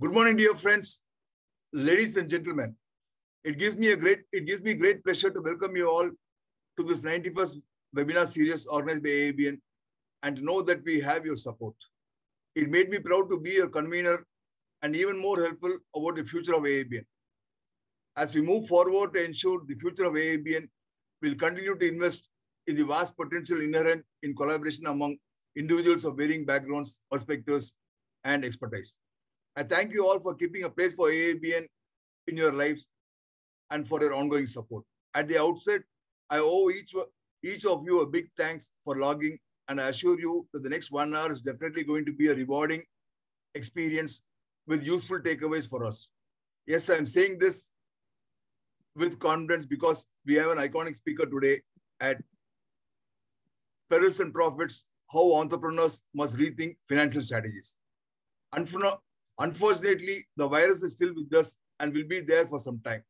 Good morning, dear friends, ladies and gentlemen. It gives me great pleasure to welcome you all to this 91st webinar series organized by AABN and to know that we have your support. It made me proud to be your convener and even more helpful about the future of AABN. As we move forward to ensure the future of AABN, we'll continue to invest in the vast potential inherent in collaboration among individuals of varying backgrounds, perspectives, and expertise. I thank you all for keeping a place for AABN in your lives and for your ongoing support. At the outset, I owe each of you a big thanks for logging, and I assure you that the next 1 hour is definitely going to be a rewarding experience with useful takeaways for us. Yes, I'm saying this with confidence because we have an iconic speaker today at Perils and Profits, how entrepreneurs must rethink financial strategies. Unfortunately, the virus is still with us and will be there for some time.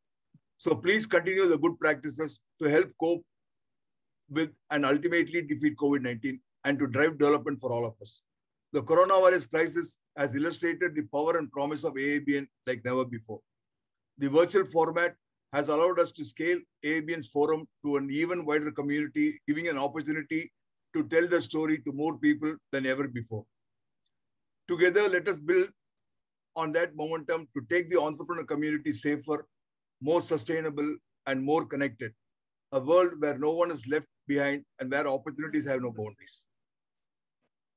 So please continue the good practices to help cope with and ultimately defeat COVID-19 and to drive development for all of us. The coronavirus crisis has illustrated the power and promise of AABN like never before. The virtual format has allowed us to scale AABN's forum to an even wider community, giving an opportunity to tell the story to more people than ever before. Together, let us build on that momentum to take the entrepreneur community safer, more sustainable, and more connected. A world where no one is left behind and where opportunities have no boundaries.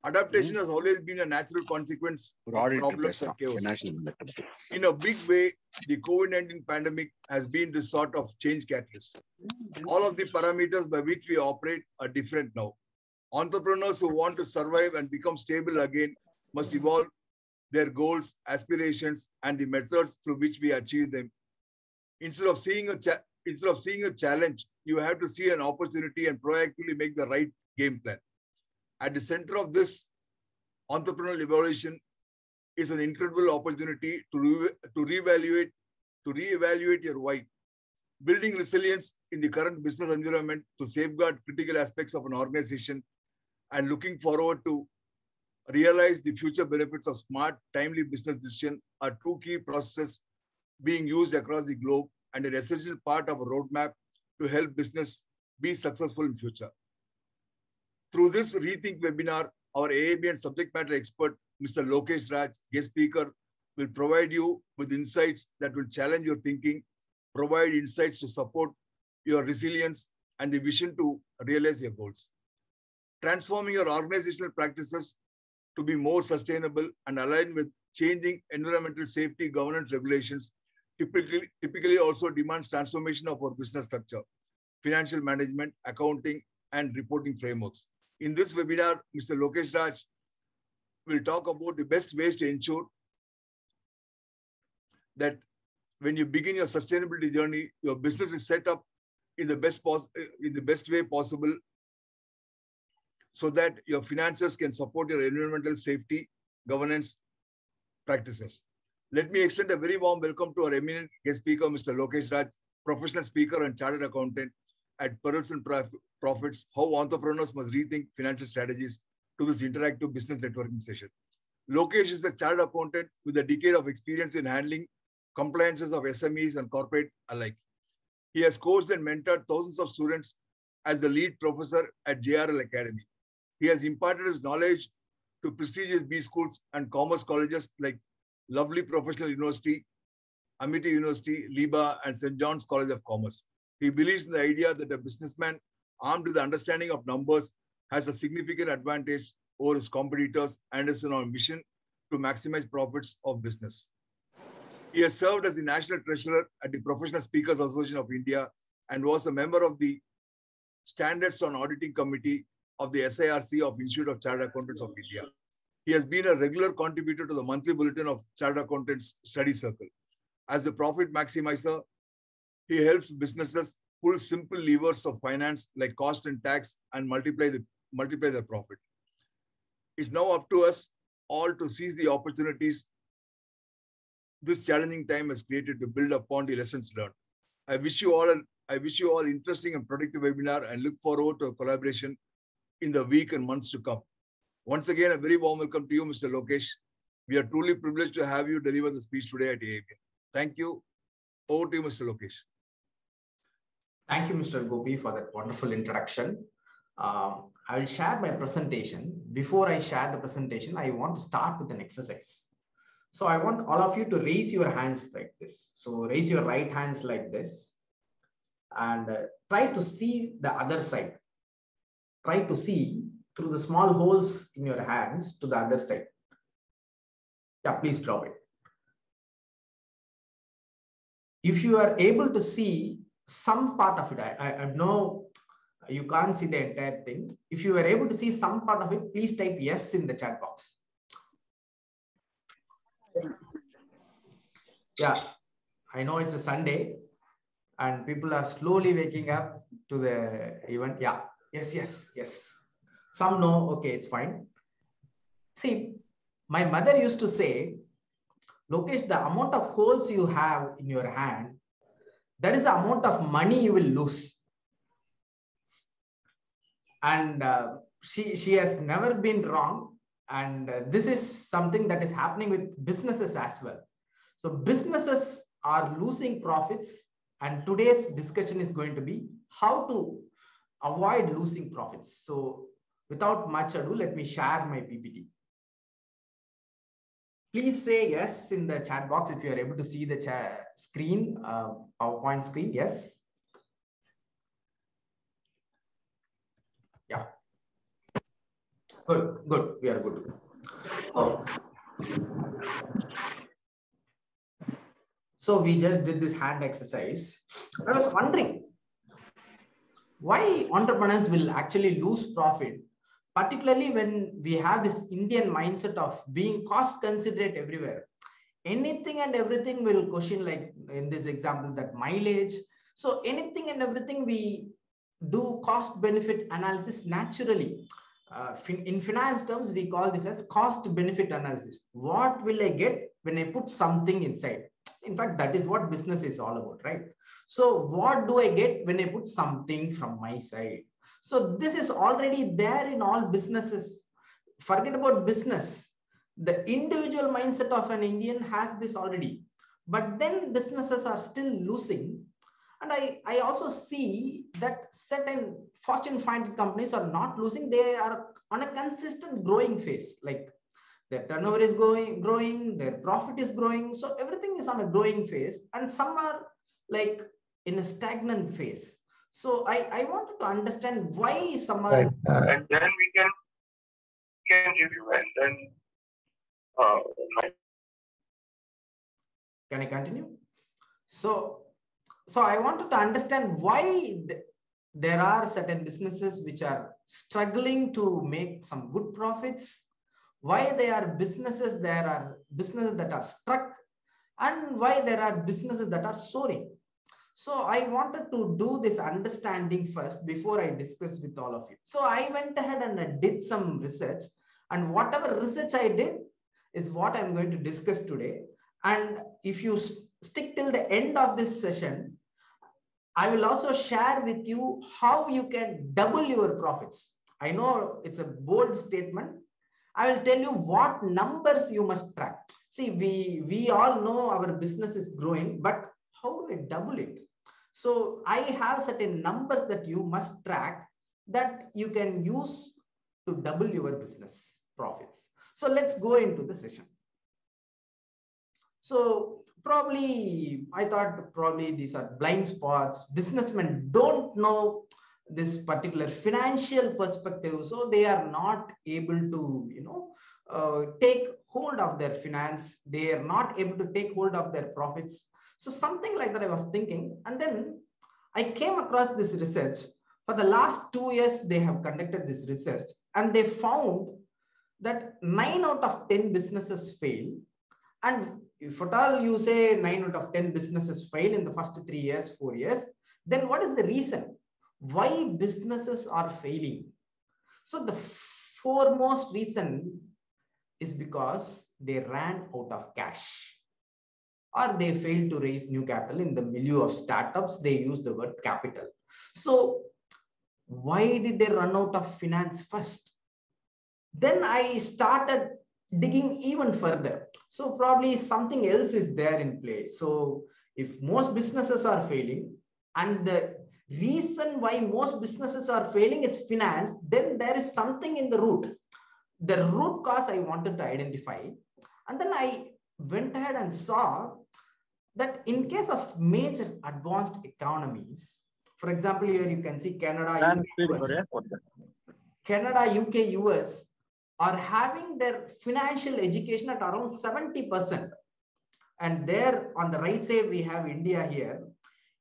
Adaptation has always been a natural consequence of problems and chaos. In a big way, the COVID-19 pandemic has been this sort of change catalyst. All of the parameters by which we operate are different now. Entrepreneurs who want to survive and become stable again must evolve their goals, aspirations, and the methods through which we achieve them. Instead of seeing a challenge, you have to see an opportunity and proactively make the right game plan. At the center of this entrepreneurial evolution is an incredible opportunity to reevaluate your why. Building resilience in the current business environment to safeguard critical aspects of an organization and looking forward to realize the future benefits of smart, timely business decision are two key processes being used across the globe and an essential part of a roadmap to help business be successful in future. Through this Rethink webinar, our AABN subject matter expert, Mr. Lokesh Raj, guest speaker, will provide you with insights that will challenge your thinking, provide insights to support your resilience and the vision to realize your goals. Transforming your organizational practices to be more sustainable and aligned with changing environmental safety governance regulations typically also demands transformation of our business structure, financial management, accounting, and reporting frameworks. In this webinar, Mr. Lokesh Raj will talk about the best ways to ensure that when you begin your sustainability journey, your business is set up in the best way possible so that your finances can support your environmental safety governance practices. Let me extend a very warm welcome to our eminent guest speaker, Mr. Lokesh Raj, professional speaker and chartered accountant at Perils and Profits, how entrepreneurs must rethink financial strategies, to this interactive business networking session. Lokesh is a chartered accountant with a decade of experience in handling compliances of SMEs and corporate alike. He has coached and mentored thousands of students as the lead professor at JRL Academy. He has imparted his knowledge to prestigious B schools and commerce colleges like Lovely Professional University, Amity University, Liba, and St. John's College of Commerce. He believes in the idea that a businessman armed with the understanding of numbers has a significant advantage over his competitors and is on a mission to maximize profits of business. He has served as the National Treasurer at the Professional Speakers Association of India and was a member of the Standards on Auditing Committee of the SIRC of Institute of Chartered Accountants of India. He has been a regular contributor to the monthly bulletin of Chartered Accountants Study Circle. As the profit maximizer, he helps businesses pull simple levers of finance like cost and tax and multiply their profit. It's now up to us all to seize the opportunities this challenging time has created to build upon the lessons learned. I wish you all interesting and productive webinar and look forward to a collaboration in the week and months to come. Once again, a very warm welcome to you, Mr. Lokesh. We are truly privileged to have you deliver the speech today at AABN. Thank you. Over to you, Mr. Lokesh. Thank you, Mr. Gopi, for that wonderful introduction. I will share my presentation. Before I share the presentation, I want to start with an exercise. So I want all of you to raise your hands like this. So raise your right hands like this and try to see the other side. Try to see through the small holes in your hands to the other side. Yeah, please drop it. If you are able to see some part of it, I know you can't see the entire thing. If you are able to see some part of it, please type yes in the chat box. Yeah, I know it's a Sunday and people are slowly waking up to the event. Yeah, yes. Some know, okay, it's fine. See, my mother used to say, Lokesh, the amount of holes you have in your hand, that is the amount of money you will lose. And she has never been wrong. And this is something that is happening with businesses as well. So businesses are losing profits. And today's discussion is going to be how to avoid losing profits. So without much ado, let me share my PPT. Please say yes in the chat box if you are able to see the screen, PowerPoint screen. Yes. Yeah. Good. We are good. Oh. So we just did this hand exercise. I was wondering why entrepreneurs will actually lose profit, particularly when we have this Indian mindset of being cost considerate everywhere. Anything and everything will question, like in this example, that mileage. So anything and everything we do cost benefit analysis naturally. In finance terms, we call this as cost benefit analysis. What will I get when I put something inside? In fact, that is what business is all about, right? So what do I get when I put something from my side? So this is already there in all businesses. Forget about business. The individual mindset of an Indian has this already. But then businesses are still losing. And I also see that certain Fortune 500 companies are not losing. They are on a consistent growing phase. Like their turnover is growing, their profit is growing. So everything is on a growing phase. And some are like in a stagnant phase. So I wanted to understand why some are... Right. And then we can review and then... Can I continue? So I wanted to understand why there are certain businesses which are struggling to make some good profits, why there are businesses that are stuck, and why there are businesses that are soaring. So I wanted to do this understanding first before I discuss with all of you. So I went ahead and I did some research, and whatever research I did is what I'm going to discuss today. And if you stick till the end of this session, I will also share with you how you can double your profits. I know it's a bold statement. I will tell you what numbers you must track. See, we all know our business is growing, but how do I double it? So I have certain numbers that you must track that you can use to double your business profits. So let's go into the session. So I thought probably these are blind spots. Businessmen don't know this particular financial perspective, so they are not able to, take hold of their finance. They are not able to take hold of their profits. So something like that I was thinking, and then I came across this research. For the last 2 years, they have conducted this research, and they found that 9 out of 10 businesses fail. And if at all you say 9 out of 10 businesses fail in the first 3 years, 4 years, then what is the reason why businesses are failing? So the foremost reason is because they ran out of cash, or they failed to raise new capital. In the milieu of startups, they use the word capital. So why did they run out of finance first? Then I started digging even further. So probably something else is there in play. So if most businesses are failing, and the reason why most businesses are failing is finance, then there is something in the root. The root cause I wanted to identify. And then I went ahead and saw that in case of major advanced economies, for example, here you can see Canada, UK, US are having their financial education at around 70%. And there on the right side, we have India here.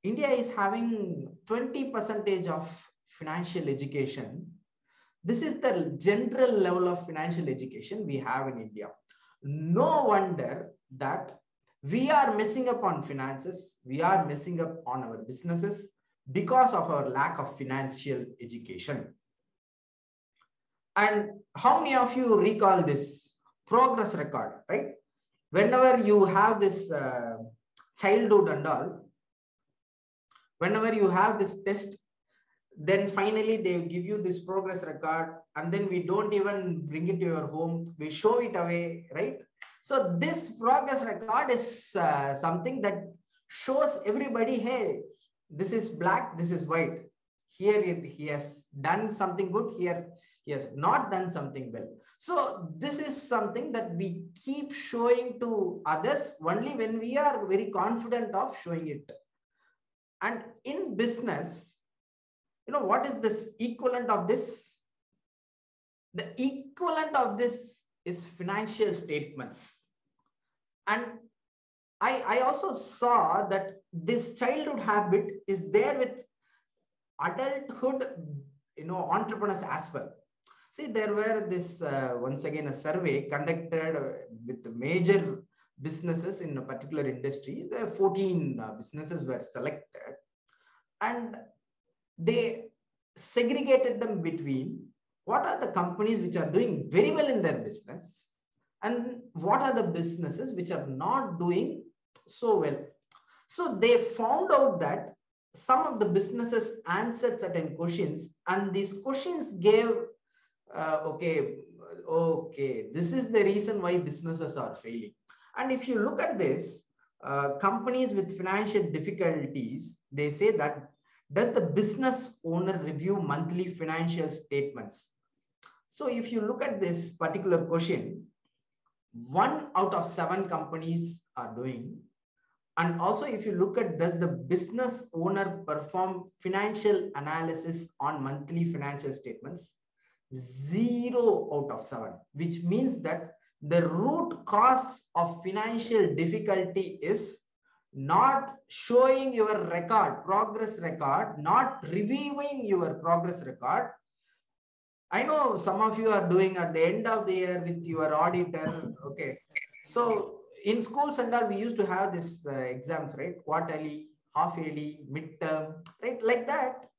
India is having 20% of financial education. This is the general level of financial education we have in India. No wonder that we are messing up on finances. We are messing up on our businesses because of our lack of financial education. And how many of you recall this progress record, right? Whenever you have this childhood and all, whenever you have this test, then finally they give you this progress record, and then we don't even bring it to your home. We show it away, right? So this progress record is something that shows everybody, hey, this is black, this is white. Here he has done something good, here he has not done something well. So this is something that we keep showing to others only when we are very confident of showing it. And in business, you know, what is this equivalent of this? The equivalent of this is financial statements. And I also saw that this childhood habit is there with adulthood, you know, entrepreneurs as well. See, there were this, once again, a survey conducted with major businesses in a particular industry. There 14 businesses were selected, and they segregated them between what are the companies which are doing very well in their business and what are the businesses which are not doing so well. So they found out that some of the businesses answered certain questions, and these questions gave, okay, this is the reason why businesses are failing. And if you look at this, companies with financial difficulties, they say that, does the business owner review monthly financial statements? So if you look at this particular question, 1 out of 7 companies are doing. And also, if you look at, does the business owner perform financial analysis on monthly financial statements? 0 out of 7, which means that the root cause of financial difficulty is not showing your record, progress record, not reviewing your progress record. I know some of you are doing at the end of the year with your auditor. Okay. So in schools and all, we used to have this exams, right? Quarterly, half yearly, midterm, right? Like that.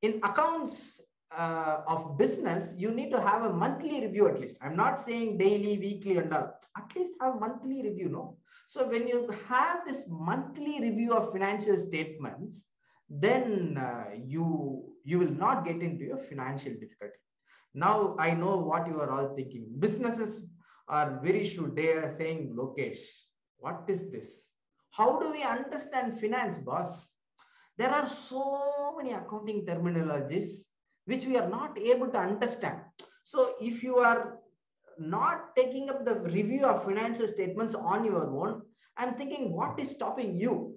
In accounts of business, you need to have a monthly review at least. I'm not saying daily, weekly and all. At least have monthly review, no? So when you have this monthly review of financial statements, then you will not get into a financial difficulty. Now I know what you are all thinking. Businesses are very shrewd. They are saying, Lokesh, what is this? How do we understand finance, boss? There are so many accounting terminologies which we are not able to understand. So if you are not taking up the review of financial statements on your own, I'm thinking, what is stopping you?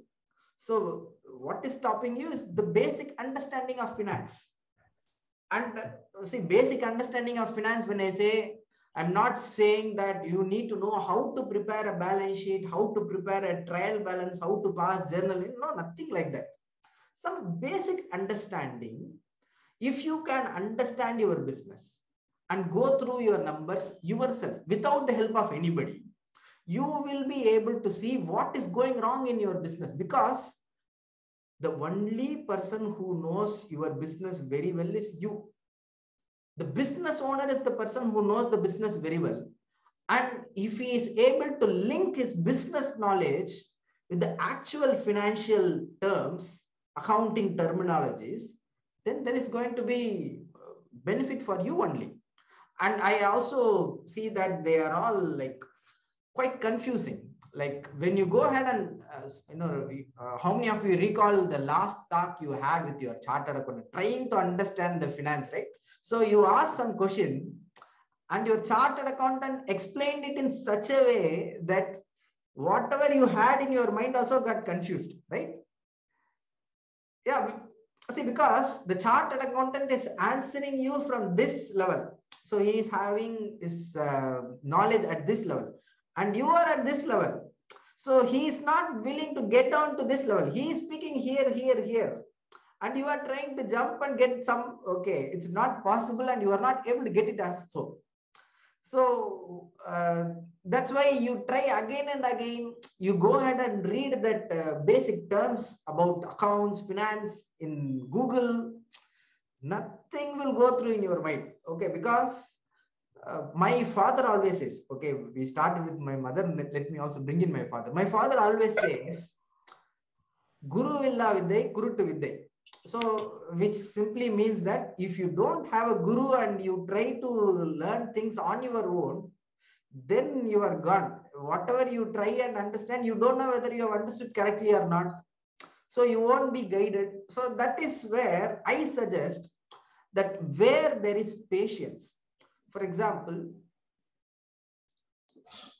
So what is stopping you is the basic understanding of finance. And see, basic understanding of finance, when I say, I'm not saying that you need to know how to prepare a balance sheet, how to prepare a trial balance, how to pass journaling. No, nothing like that. Some basic understanding. If you can understand your business and go through your numbers yourself without the help of anybody, you will be able to see what is going wrong in your business, because the only person who knows your business very well is you. The business owner is the person who knows the business very well. And if he is able to link his business knowledge with the actual financial terms, accounting terminologies, then there is going to be benefit for you only. And I also see that they are all like quite confusing. Like when you go ahead and, how many of you recall the last talk you had with your chartered accountant, trying to understand the finance, right? So you ask some question and your chartered accountant explained it in such a way that whatever you had in your mind also got confused, right? Yeah, see, because the chartered accountant is answering you from this level. So he is having his knowledge at this level and you are at this level. So he is not willing to get down to this level. He is speaking here, here, here. And you are trying to jump and get some, okay, it's not possible and you are not able to get it as so. So that's why you try again and again. You go ahead and read that basic terms about accounts, finance in Google. Nothing will go through in your mind. Okay, because my father always says, okay, we started with my mother. Let me also bring in my father. My father always says, Guru Villa Vidyai, Kurutu Vidyai. So, which simply means that if you don't have a guru and you try to learn things on your own, then you are gone. Whatever you try and understand, you don't know whether you have understood correctly or not. So you won't be guided. So that is where I suggest that where there is patience. For example,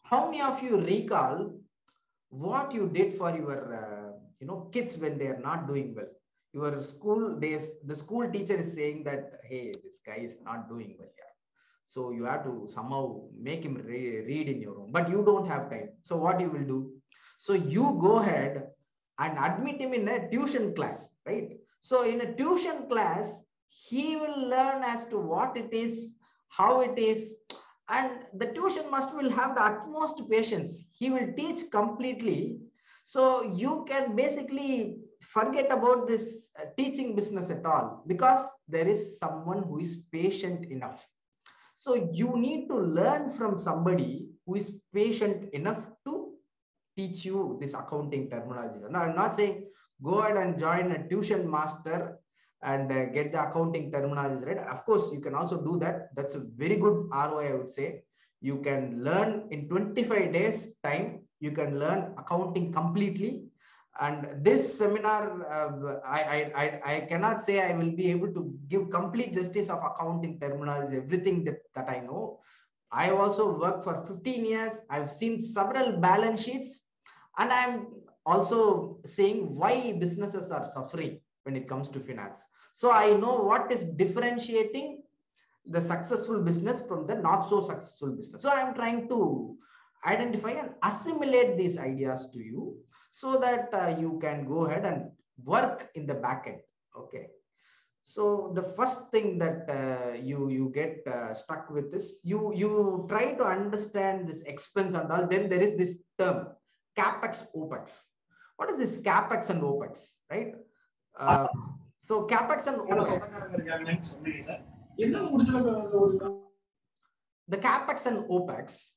how many of you recall what you did for your kids when they are not doing well? Your school days, the school teacher is saying that, hey, this guy is not doing well here. So you have to somehow make him read in your room, but you don't have time. So what you will do? So you go ahead and admit him in a tuition class, right? So in a tuition class, he will learn as to what it is, how it is, and the tuition master will have the utmost patience. He will teach completely. So you can basically forget about this teaching business at all, because there is someone who is patient enough. So you need to learn from somebody who is patient enough to teach you this accounting terminology. Now, I'm not saying go ahead and join a tuition master and get the accounting terminology right. Of course, you can also do that. That's a very good ROI, I would say. You can learn in 25 days time. You can learn accounting completely. And this seminar, I cannot say I will be able to give complete justice of accounting terminology, everything that I know. I also worked for 15 years. I've seen several balance sheets, and I'm also saying why businesses are suffering when it comes to finance. So I know what is differentiating the successful business from the not so successful business. So I'm trying to identify and assimilate these ideas to you, so that you can go ahead and work in the back end. Okay. So the first thing that you get stuck with is you try to understand this expense and all. Then there is this term Capex, Opex. What is this Capex and Opex, right? So Capex and Opex. The Capex and Opex,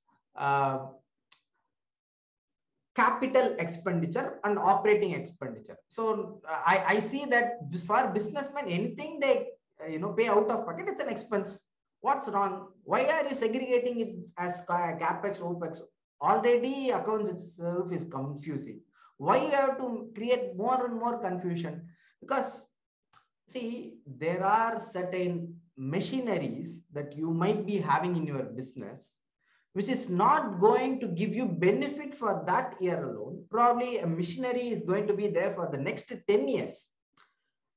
capital expenditure and operating expenditure. So I see that for businessmen, anything they pay out of pocket, it's an expense. What's wrong? Why are you segregating it as capex, opex? Already accounts itself is confusing. Why you have to create more and more confusion? Because see, there are certain machineries that you might be having in your business, which is not going to give you benefit for that year alone. Probably a machinery is going to be there for the next 10 years.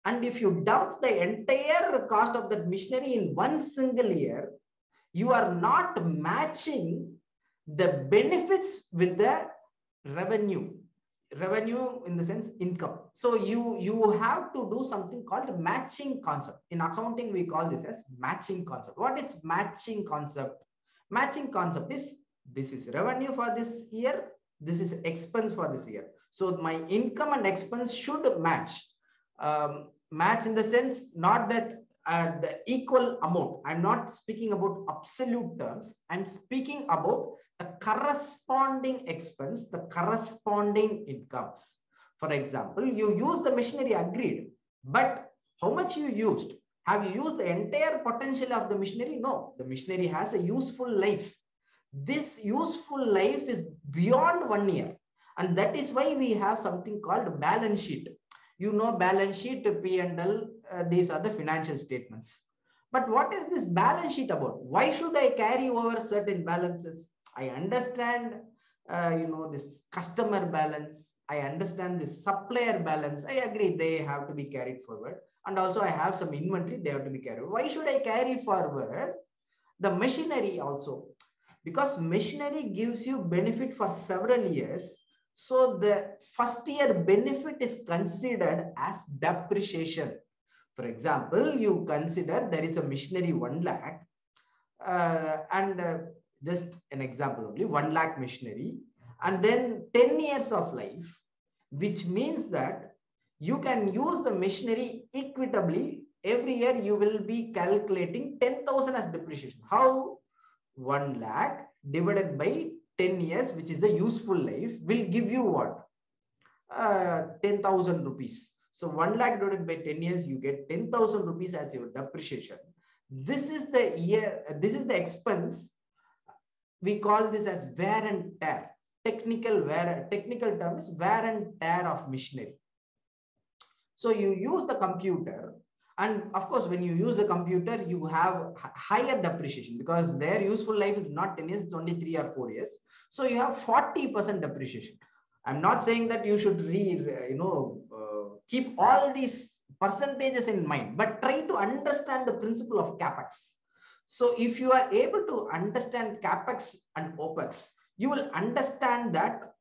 And if you dump the entire cost of that machinery in one single year, you are not matching the benefits with the revenue. Revenue in the sense income. So you have to do something called matching concept. In accounting, we call this as matching concept. What is matching concept? Matching concept is, this is revenue for this year, this is expense for this year. So my income and expense should match. Match in the sense, not that the equal amount. I'm not speaking about absolute terms. I'm speaking about the corresponding expense, the corresponding incomes. For example, you use the machinery, agreed, but how much you used? Have you used the entire potential of the machinery? No, the machinery has a useful life. This useful life is beyond 1 year. And that is why we have something called balance sheet. You know, balance sheet, P&L, these are the financial statements. But what is this balance sheet about? Why should I carry over certain balances? I understand, this customer balance. I understand this supplier balance. I agree they have to be carried forward. And also I have some inventory, they have to be carried. Why should I carry forward the machinery also? Because machinery gives you benefit for several years. So the first year benefit is considered as depreciation. For example, you consider there is a machinery 1 lakh just an example only, 1 lakh machinery, and then 10 years of life, which means that you can use the machinery equitably. Every year you will be calculating 10,000 as depreciation. How? 1 lakh divided by 10 years, which is the useful life, will give you what? 10,000 rupees. So 1 lakh divided by 10 years, you get 10,000 rupees as your depreciation. This is the year, this is the expense. We call this as wear and tear. Technical term is wear and tear of machinery. So you use the computer, and of course, when you use the computer, you have higher depreciation because their useful life is not 10 years, it's only 3 or 4 years. So you have 40% depreciation. I'm not saying that you should keep all these percentages in mind, but try to understand the principle of Capex. So if you are able to understand Capex and OPEX, you will understand that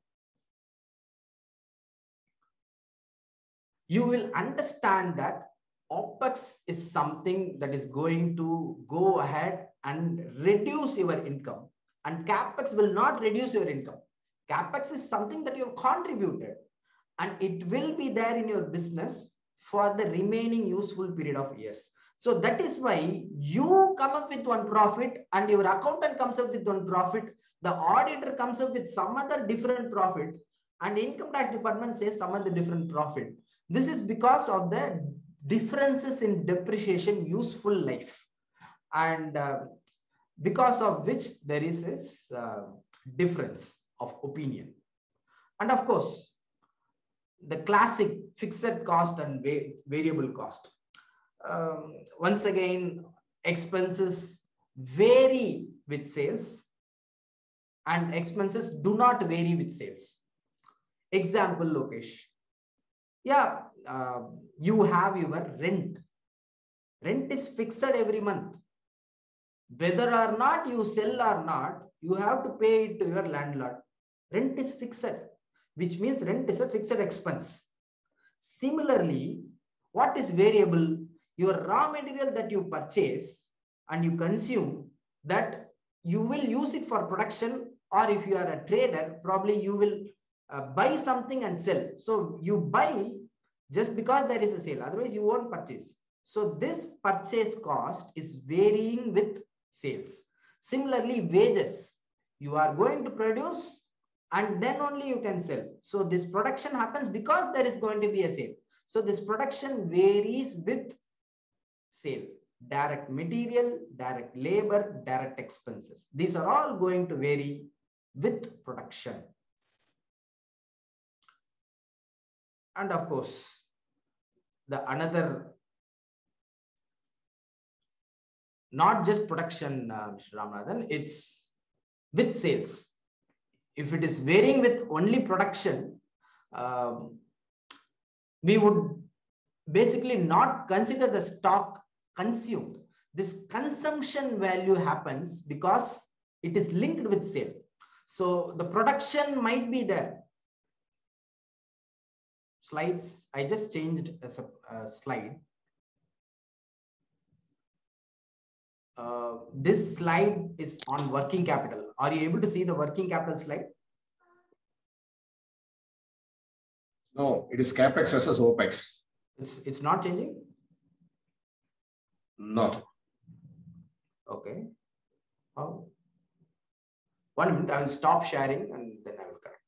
OPEX is something that is going to go ahead and reduce your income, and Capex will not reduce your income. Capex is something that you have contributed, and it will be there in your business for the remaining useful period of years. So that is why you come up with one profit and your accountant comes up with one profit. The auditor comes up with some other different profit, and income tax department says some other different profit. This is because of the differences in depreciation useful life, and because of which there is this difference of opinion. And of course, the classic fixed cost and variable cost. Once again, expenses vary with sales and expenses do not vary with sales. Example, Lokesh. Yeah, you have your rent. Rent is fixed every month. Whether or not you sell or not, you have to pay it to your landlord. Rent is fixed, which means rent is a fixed expense. Similarly, what is variable? Your raw material that you purchase and you consume, that you will use it for production, or if you are a trader, probably you will buy something and sell. So you buy just because there is a sale, otherwise you won't purchase. So this purchase cost is varying with sales. Similarly, wages, you are going to produce and then only you can sell. So this production happens because there is going to be a sale. So this production varies with sale. Direct material, direct labor, direct expenses. These are all going to vary with production. And of course, the another, not just production, Mr. Ramanathan, it's with sales. If it is varying with only production, we would basically not consider the stock consumed. This consumption value happens because it is linked with sale. So the production might be there. Slides, I just changed as a slide. This slide is on working capital. Are you able to see the working capital slide? No, it is Capex versus OPEX. It's not changing? Not. Okay. How? 1 minute, I will stop sharing and then I will correct.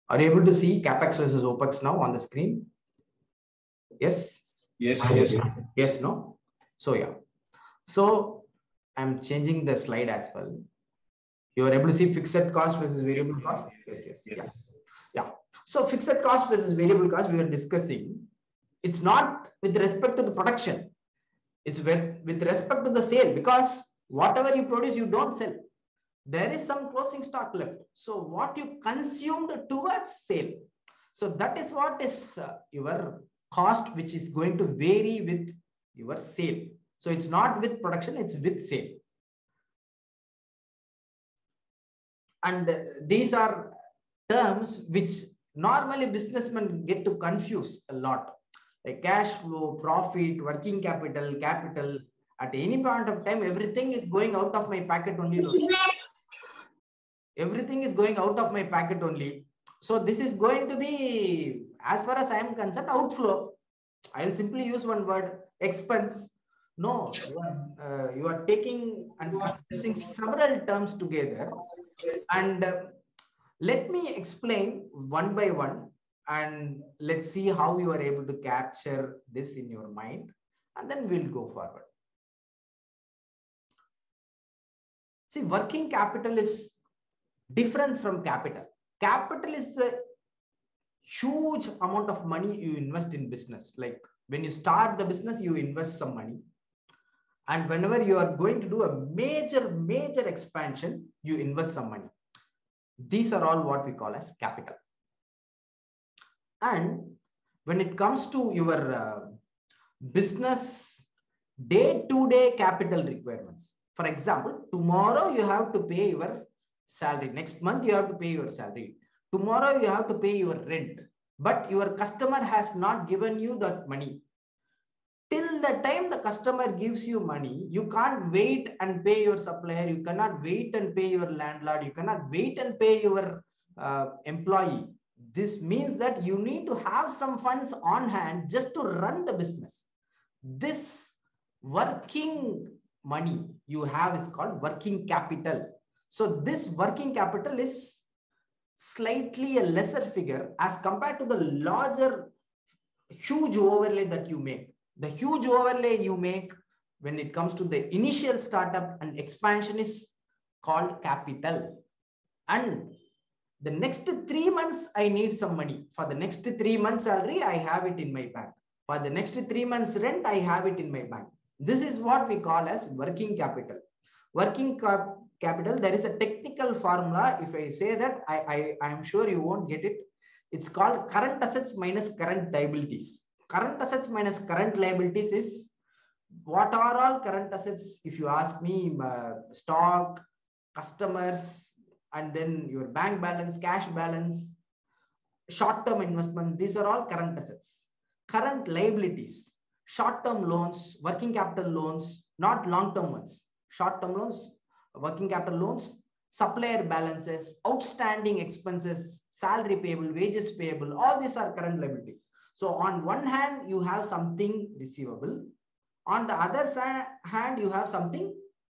Are you able to see CapEx versus OPEX now on the screen? Yes? Yes, yes. Yes, no? So, yeah. So, I'm changing the slide as well. You are able to see fixed cost versus variable cost? Yes, yes. Yeah. Yeah. So, fixed cost versus variable cost we were discussing. It's not with respect to the production. It's with respect to the sale, because whatever you produce, you don't sell. There is some closing stock left. So what you consumed towards sale. So that is what is your cost, which is going to vary with your sale. So it's not with production, it's with sale. And these are terms which normally businessmen get to confuse a lot. Like cash flow, profit, working capital, capital. At any point of time, everything is going out of my pocket only. Everything is going out of my pocket only. So this is going to be, as far as I am concerned, outflow. I will simply use one word, expense. No, you are taking and using several terms together. And let me explain one by one, and let's see how you are able to capture this in your mind, and then we'll go forward. See, working capital is different from capital. Capital is the huge amount of money you invest in business. Like when you start the business, you invest some money. And whenever you are going to do a major expansion, you invest some money. These are all what we call as capital. And when it comes to your business day-to-day capital requirements, for example, tomorrow you have to pay your salary. Next month, you have to pay your salary. Tomorrow, you have to pay your rent. But your customer has not given you that money. Till the time the customer gives you money, you can't wait and pay your supplier. You cannot wait and pay your landlord. You cannot wait and pay your employee. This means that you need to have some funds on hand just to run the business. This working money you have is called working capital. So this working capital is slightly a lesser figure as compared to the larger, huge overlay that you make. The huge overlay you make when it comes to the initial startup and expansion is called capital. And the next 3 months, I need some money. For the next 3 months salary, I have it in my bank. For the next 3 months rent, I have it in my bank. This is what we call as working capital. Working capital, there is a technical formula. If I say that, I am sure you won't get it. It's called current assets minus current liabilities. Current assets minus current liabilities is, what are all current assets? If you ask me, stock, customers, and then your bank balance, cash balance, short-term investments, these are all current assets. Current liabilities, short-term loans, working capital loans, not long-term ones. Short-term loans, working capital loans, supplier balances, outstanding expenses, salary payable, wages payable, all these are current liabilities. So on one hand, you have something receivable. On the other hand, you have something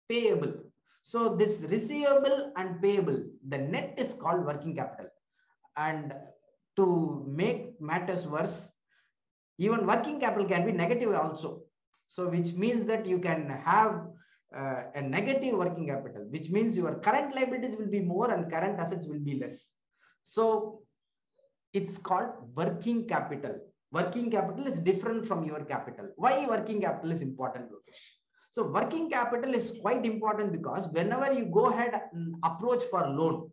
payable. So this receivable and payable, the net is called working capital. And to make matters worse, even working capital can be negative also. So which means that you can have a negative working capital, which means your current liabilities will be more and current assets will be less. So it's called working capital. Working capital is different from your capital. Why working capital is important, Lokesh? So working capital is quite important because whenever you go ahead and approach for a loan,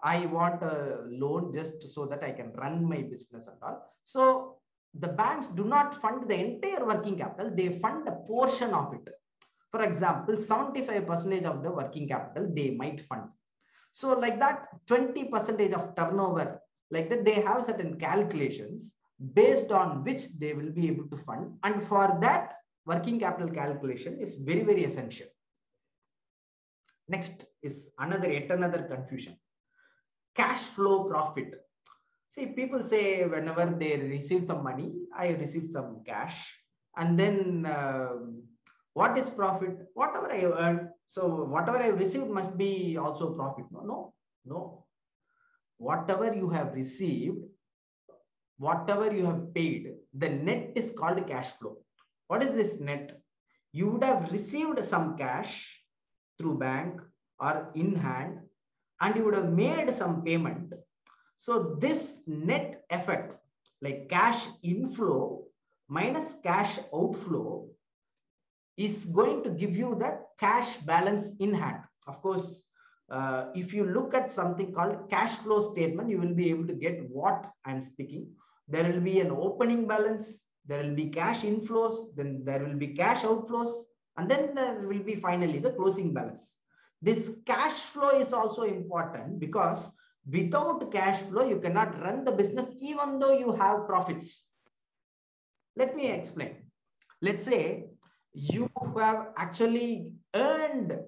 I want a loan just so that I can run my business and all. So the banks do not fund the entire working capital. They fund a portion of it. For example, 75% of the working capital they might fund. So like that, 20% of turnover, like that, they have certain calculations based on which they will be able to fund. And for that, working capital calculation is very, very essential. Next is yet another confusion. Cash flow profit. See, people say whenever they receive some money, I receive some cash. And then what is profit? Whatever I earned. So whatever I received must be also profit. No. whatever you have received, whatever you have paid, the net is called cash flow. What is this net? You would have received some cash through bank or in hand, and you would have made some payment. So this net effect, like cash inflow minus cash outflow, is going to give you the cash balance in hand. Of course, if you look at something called cash flow statement, you will be able to get what I'm speaking. There will be an opening balance, there will be cash inflows, then there will be cash outflows, and then there will be finally the closing balance. This cash flow is also important because without cash flow, you cannot run the business even though you have profits. Let me explain. Let's say you have actually earned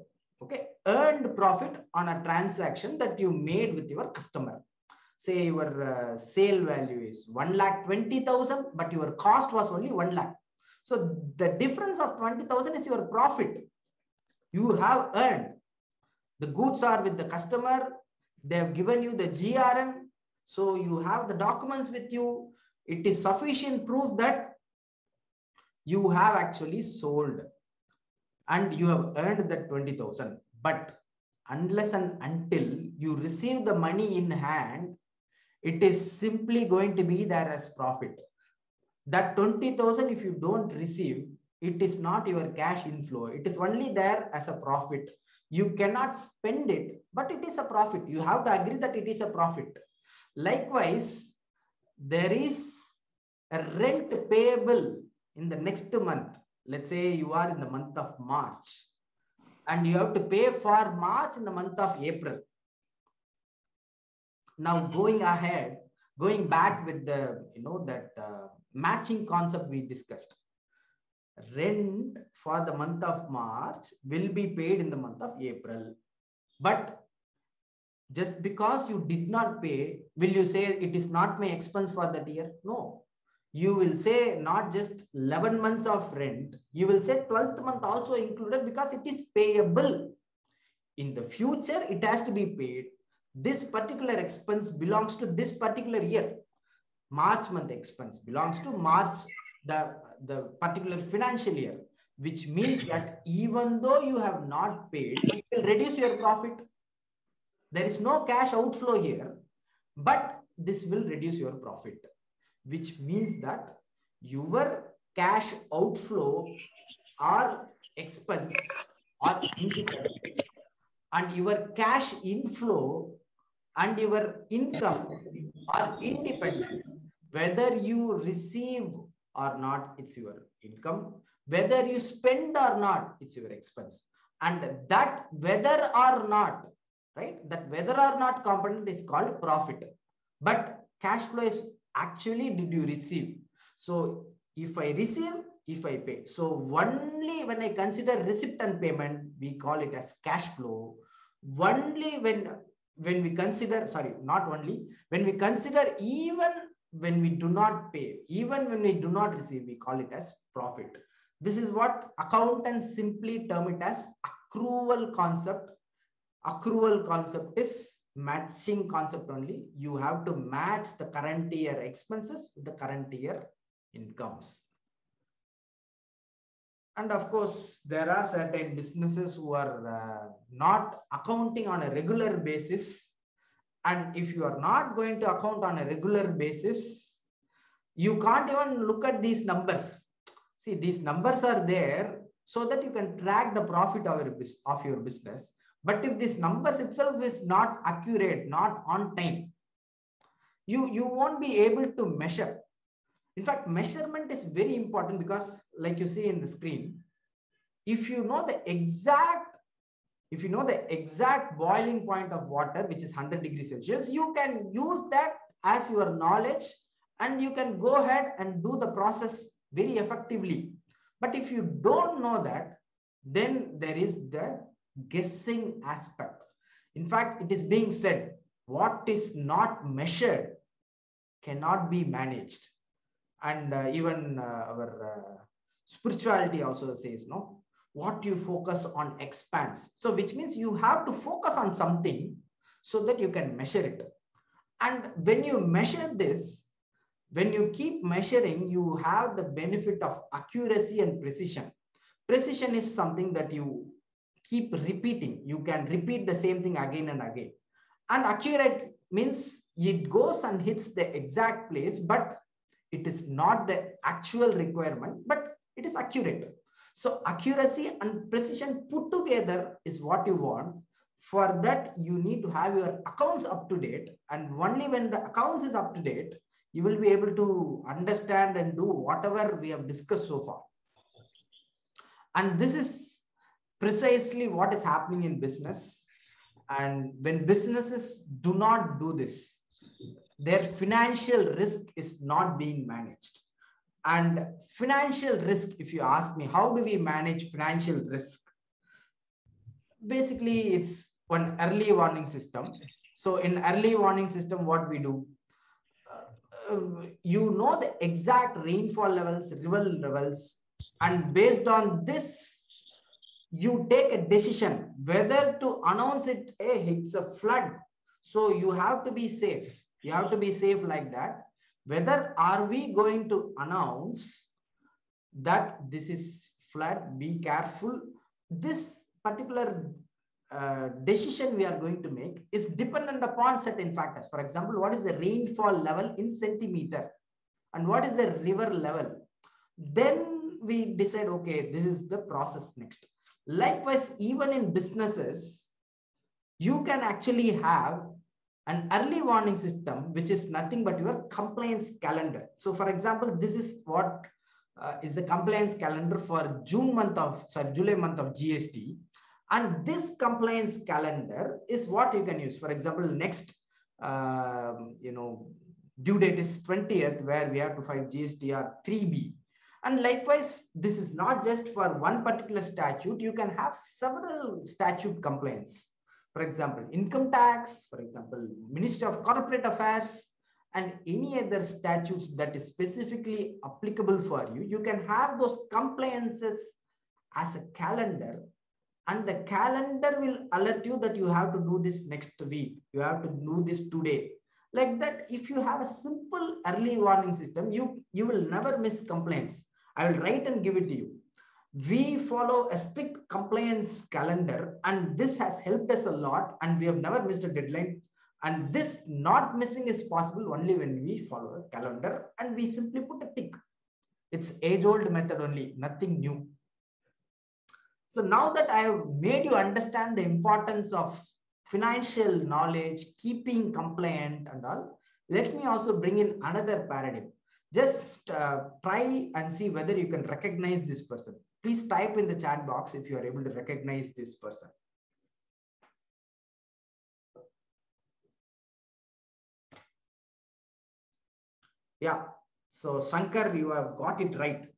profit on a transaction that you made with your customer. Say your sale value is 1,20,000, but your cost was only 1 lakh. So the difference of 20,000 is your profit. You have earned. The goods are with the customer. They have given you the GRN. So you have the documents with you. It is sufficient proof that you have actually sold and you have earned that 20,000. But unless and until you receive the money in hand, it is simply going to be there as profit. That 20,000, if you don't receive, it is not your cash inflow. It is only there as a profit. You cannot spend it, but it is a profit. You have to agree that it is a profit. Likewise, there is a rent payable in the next month. Let's say you are in the month of March and you have to pay for March in the month of April. Now going ahead, going back with the, matching concept we discussed. Rent for the month of March will be paid in the month of April. But just because you did not pay, will you say it is not my expense for that year? No. You will say not just 11 months of rent, you will say 12th month also included because it is payable. In the future, it has to be paid. This particular expense belongs to this particular year. March month expense belongs to March, the particular financial year, which means that even though you have not paid, it will reduce your profit. There is no cash outflow here, but this will reduce your profit, which means that your cash outflow or expense are independent, and your cash inflow and your income are independent. Whether you receive or not, it's your income. Whether you spend or not, it's your expense. And that whether or not, right? That whether or not component is called profit. But cash flow is actually did you receive. So if I receive, if I pay. So only when I consider receipt and payment, we call it as cash flow. Only when we consider, sorry, not only, when we consider even when we do not pay, even when we do not receive, we call it as profit. This is what accountants simply term it as accrual concept. Accrual concept is matching concept only. You have to match the current year expenses with the current year incomes. And of course, there are certain businesses who are not accounting on a regular basis. And if you are not going to account on a regular basis, you can't even look at these numbers. See, these numbers are there so that you can track the profit of your business. But if this numbers itself is not accurate, not on time, you won't be able to measure. In fact, measurement is very important because, like you see in the screen, if you know the exact boiling point of water, which is 100 degrees Celsius, you can use that as your knowledge and you can go ahead and do the process very effectively. But if you don't know that, then there is the guessing aspect. In fact, it is being said, what is not measured cannot be managed. And even our spirituality also says, no, what you focus on expands. So which means you have to focus on something so that you can measure it. And when you measure this, when you keep measuring, you have the benefit of accuracy and precision. Precision is something that you keep repeating. You can repeat the same thing again and again. And accurate means it goes and hits the exact place, but it is not the actual requirement, but it is accurate. So accuracy and precision put together is what you want. For that, you need to have your accounts up to date. And only when the accounts is up to date, you will be able to understand and do whatever we have discussed so far. And this is precisely what is happening in business. And when businesses do not do this, their financial risk is not being managed. And financial risk, if you ask me, how do we manage financial risk? Basically, it's one early warning system. So in early warning system, what we do, you know the exact rainfall levels, river levels, and based on this, you take a decision whether to announce it, hey, it's a flood. So you have to be safe. You have to be safe like that. Whether are we going to announce that this is flood, be careful. This particular decision we are going to make is dependent upon certain factors. For example, what is the rainfall level in centimeter and what is the river level? Then we decide, okay, this is the process next. Likewise, even in businesses, you can actually have an early warning system, which is nothing but your compliance calendar. So for example, this is what is the compliance calendar for July month of GST. And this compliance calendar is what you can use. For example, next, due date is 20th, where we have to file GST or 3B. And likewise, this is not just for one particular statute. You can have several statute compliance. For example, income tax, for example, Ministry of Corporate Affairs, and any other statutes that is specifically applicable for you. You can have those compliances as a calendar, and the calendar will alert you that you have to do this next week. You have to do this today. Like that, if you have a simple early warning system, you will never miss compliance. I will write and give it to you. We follow a strict compliance calendar, and this has helped us a lot, and we have never missed a deadline. And this not missing is possible only when we follow a calendar and we simply put a tick. It's age-old method only, nothing new. So now that I have made you understand the importance of financial knowledge, keeping compliant and all, let me also bring in another paradigm. Just try and see whether you can recognize this person. Please type in the chat box if you are able to recognize this person. Yeah, so Shankar, you have got it right.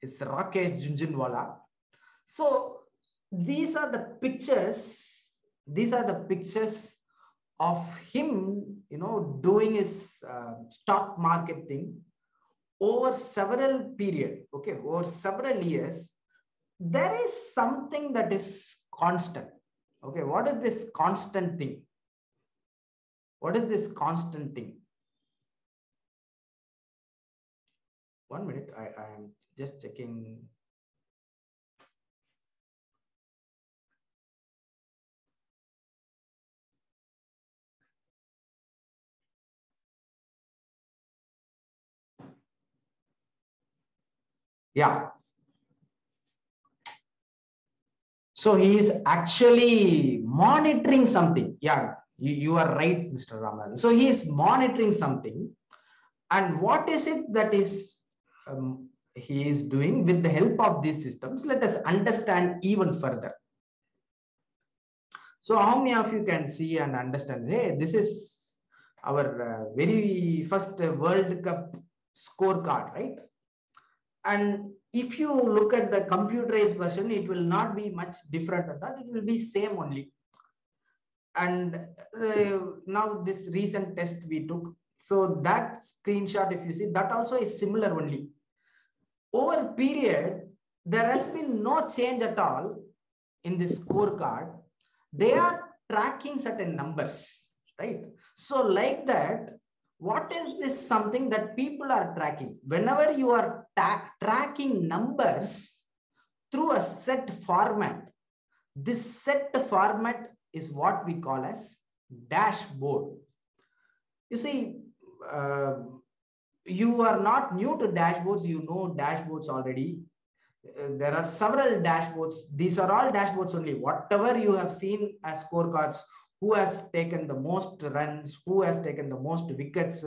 It's Rakesh Junjunwala. So these are the pictures. These are the pictures of him, doing his stock market thing over several period. Okay, over several years. There is something that is constant. Okay, what is this constant thing? What is this constant thing? 1 minute, I am just checking. Yeah. So he is actually monitoring something. Yeah, you are right, Mr. Raman. So he is monitoring something. And what is it that is he is doing with the help of these systems? Let us understand even further. So how many of you can see and understand, hey, this is our very first World Cup scorecard, right? And if you look at the computerized version, it will not be much different than that. It will be same only. And now this recent test we took, so that screenshot, if you see, that also is similar only. Over a period, there has been no change at all in this scorecard. They are tracking certain numbers, right? So like that, what is this something that people are tracking? Whenever you are tracking numbers through a set format, this set format is what we call as dashboard. You see, you are not new to dashboards, you know dashboards already. There are several dashboards. These are all dashboards only. Whatever you have seen as scorecards, who has taken the most runs, who has taken the most wickets,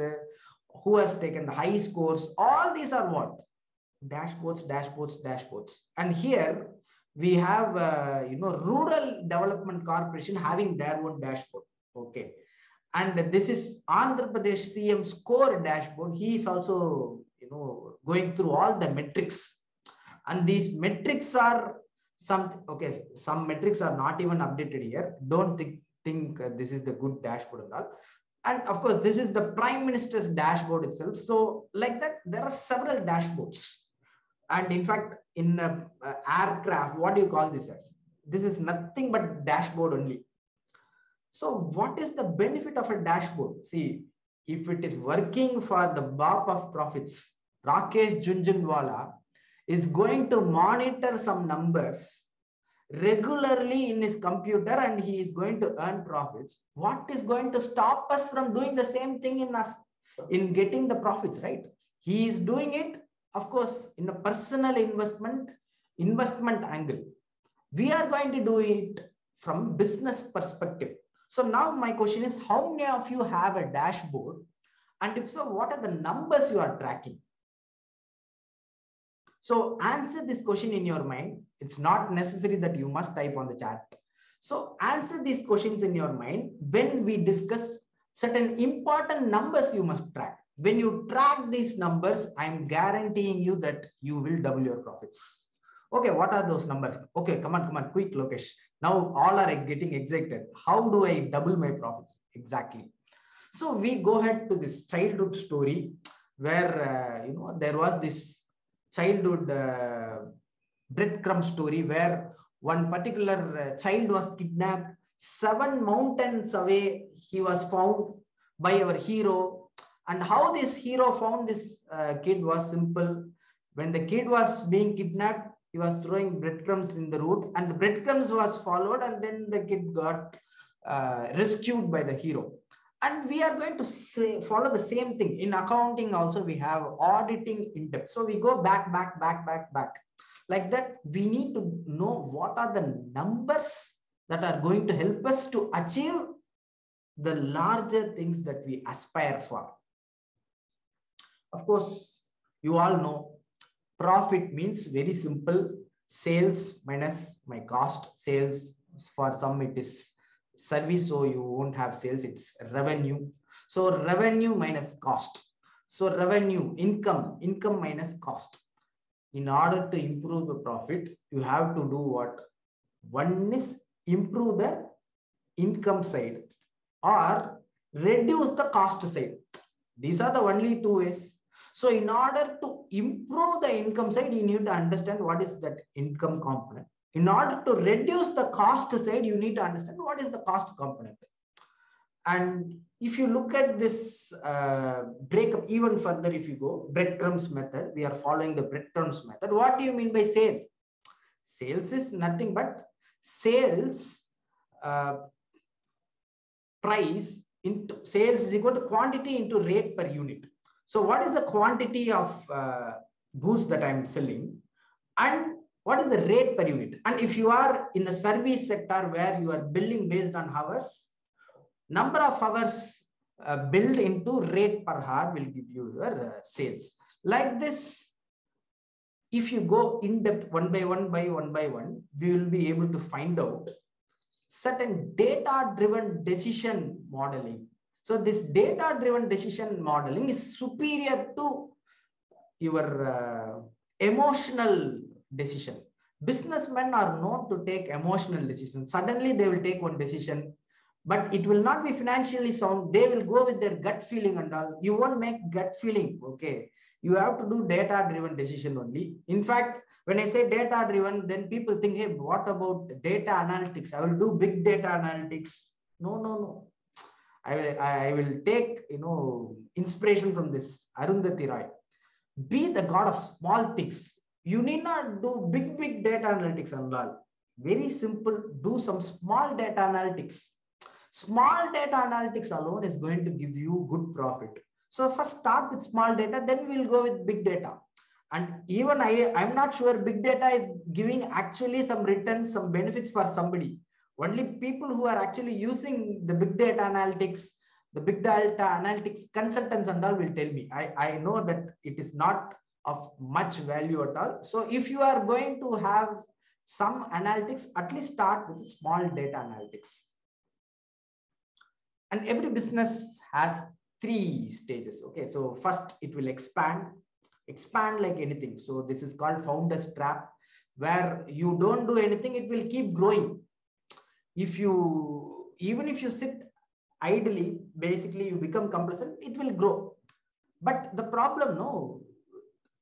who has taken the high scores, all these are what? Dashboards, dashboards, dashboards. And here we have, Rural Development Corporation having their own dashboard. Okay. And this is Andhra Pradesh CM score dashboard. He is also, going through all the metrics. And these metrics are some metrics are not even updated here. Don't think this is the good dashboard and all. And of course, this is the Prime Minister's dashboard itself. So like that, there are several dashboards. And in fact, in aircraft, what do you call this as? This is nothing but dashboard only. So what is the benefit of a dashboard? See, if it is working for the BOP of profits, Rakesh Jhunjhunwala is going to monitor some numbers regularly in his computer and he is going to earn profits. What is going to stop us from doing the same thing in getting the profits, right? He is doing it, of course, in a personal investment angle. We are going to do it from business perspective. So now my question is, how many of you have a dashboard? And if so, what are the numbers you are tracking? So answer this question in your mind. It's not necessary that you must type on the chat. So answer these questions in your mind when we discuss certain important numbers you must track. When you track these numbers, I'm guaranteeing you that you will double your profits. Okay, what are those numbers? Okay, come on, quick, Lokesh. Now all are getting excited. How do I double my profits? Exactly. So we go ahead to this childhood story where, there was this childhood breadcrumb story where one particular child was kidnapped. 7 mountains away, he was found by our hero. And how this hero found this kid was simple. When the kid was being kidnapped, he was throwing breadcrumbs in the road and the breadcrumbs was followed and then the kid got rescued by the hero. And we are going to follow the same thing. In accounting also, we have auditing in depth. So we go back. Like that, we need to know what are the numbers that are going to help us to achieve the larger things that we aspire for. Of course, you all know profit means very simple. Sales minus my cost. Sales, for some it is service, so you won't have sales, it's revenue. So revenue minus cost. So revenue, income minus cost. In order to improve the profit, you have to do what? One is improve the income side or reduce the cost side. These are the only 2 ways. So in order to improve the income side, you need to understand what is that income component. In order to reduce the cost side, you need to understand what is the cost component. And if you look at this breakup even further, if you go breadcrumbs method, we are following the breadcrumbs method. What do you mean by sale? Sales is nothing but sales price into sales is equal to quantity into rate per unit. So what is the quantity of goods that I'm selling and what is the rate per unit? And if you are in a service sector where you are billing based on hours, number of hours billed into rate per hour will give you your sales. Like this, if you go in depth one by one, we will be able to find out certain data-driven decision modeling. So this data-driven decision modeling is superior to your emotional decision. Businessmen are known to take emotional decisions. Suddenly they will take one decision, but it will not be financially sound. They will go with their gut feeling and all. You won't make gut feeling, okay? You have to do data-driven decision only. In fact, when I say data-driven, then people think, hey, what about data analytics? I will do big data analytics. No. I will take, inspiration from this Arundhati Roy. Be the god of small things. You need not do big data analytics and all. Very simple. Do some small data analytics. Small data analytics alone is going to give you good profit. So first start with small data, then we'll go with big data. And even I'm not sure big data is giving actually some returns, some benefits for somebody. Only people who are actually using the big data analytics, the big data analytics consultants and all will tell me. I know that it is not of much value at all. So if you are going to have some analytics, at least start with small data analytics. And every business has 3 stages. Okay, so first it will expand like anything. So this is called founder's trap, where you don't do anything, it will keep growing. Even if you sit idly, basically you become complacent, it will grow. But the problem,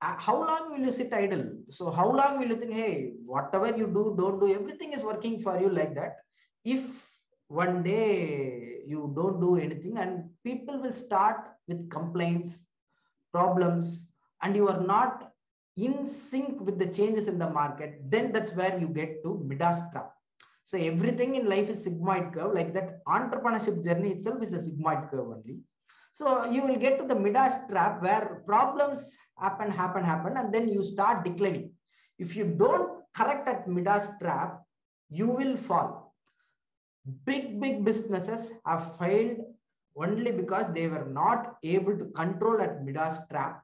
how long will you sit idle? So how long will you think, hey, whatever you do, don't do, everything is working for you like that? If one day you don't do anything and people will start with complaints, problems, and you are not in sync with the changes in the market, then that's where you get to Midas trap. So everything in life is sigmoid curve, like that entrepreneurship journey itself is a sigmoid curve only. So you will get to the Midas trap where problems happen, and then you start declining. If you don't correct at Midas trap, you will fall. Big businesses have failed only because they were not able to control at Midas trap,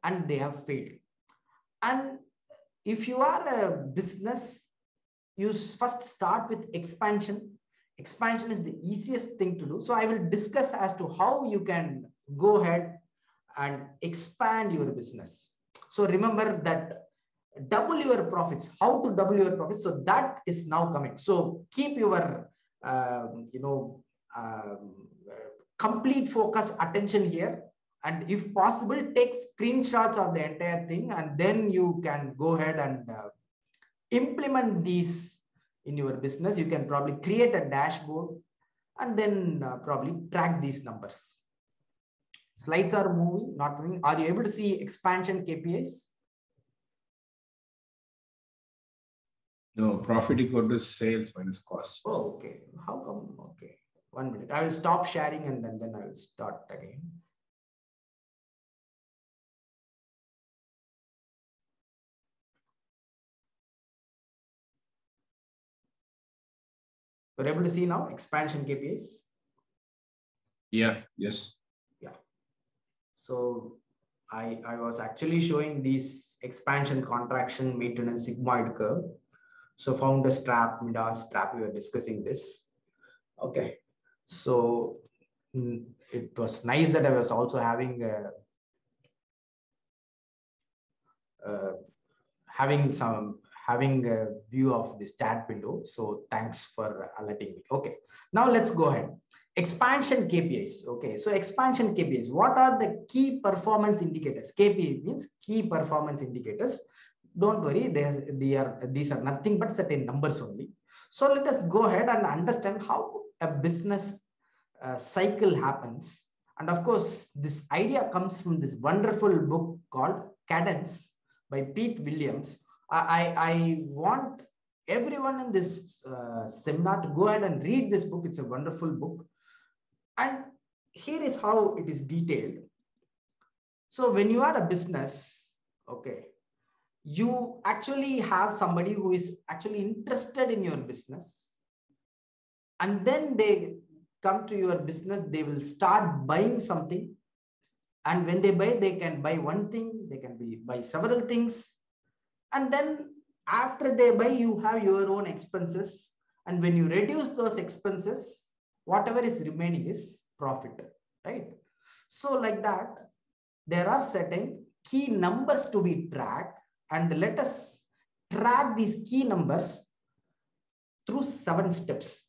and they have failed. And if you are a business, you first start with expansion. Expansion is the easiest thing to do. So I will discuss as to how you can go ahead and expand your business. So remember that double your profits, how to double your profits. So that is now coming. So keep your, complete focus attention here. And if possible, take screenshots of the entire thing, and then you can go ahead and implement these in your business. You can probably create a dashboard and then probably track these numbers. Slides are moving, not moving. Are you able to see expansion KPIs? No, profit equal to sales minus cost. Oh, okay. How come? Okay. 1 minute. I will stop sharing and then I will start again. We're able to see now expansion KPIs. Yeah, yes. Yeah. So I was actually showing these expansion, contraction, maintenance, sigmoid curve. So founder's trap, Midas trap, we were discussing this. Okay. So it was nice that I was also having having a view of this chat window. So thanks for alerting me. Okay, now let's go ahead. Expansion KPIs. Okay, so expansion KPIs. What are the key performance indicators? KPI means key performance indicators. Don't worry, these are nothing but certain numbers only. So let us go ahead and understand how a business cycle happens. And of course, this idea comes from this wonderful book called Cadence by Pete Williams. I want everyone in this seminar to go ahead and read this book. It's a wonderful book. And here is how it is detailed. So when you are a business, okay, you actually have somebody who is actually interested in your business. And then they come to your business, they will start buying something. And when they buy, they can buy one thing, they can buy several things. And then after they buy, you have your own expenses. And when you reduce those expenses, whatever is remaining is profit, right? So like that, there are certain key numbers to be tracked. And let us track these key numbers through 7 steps.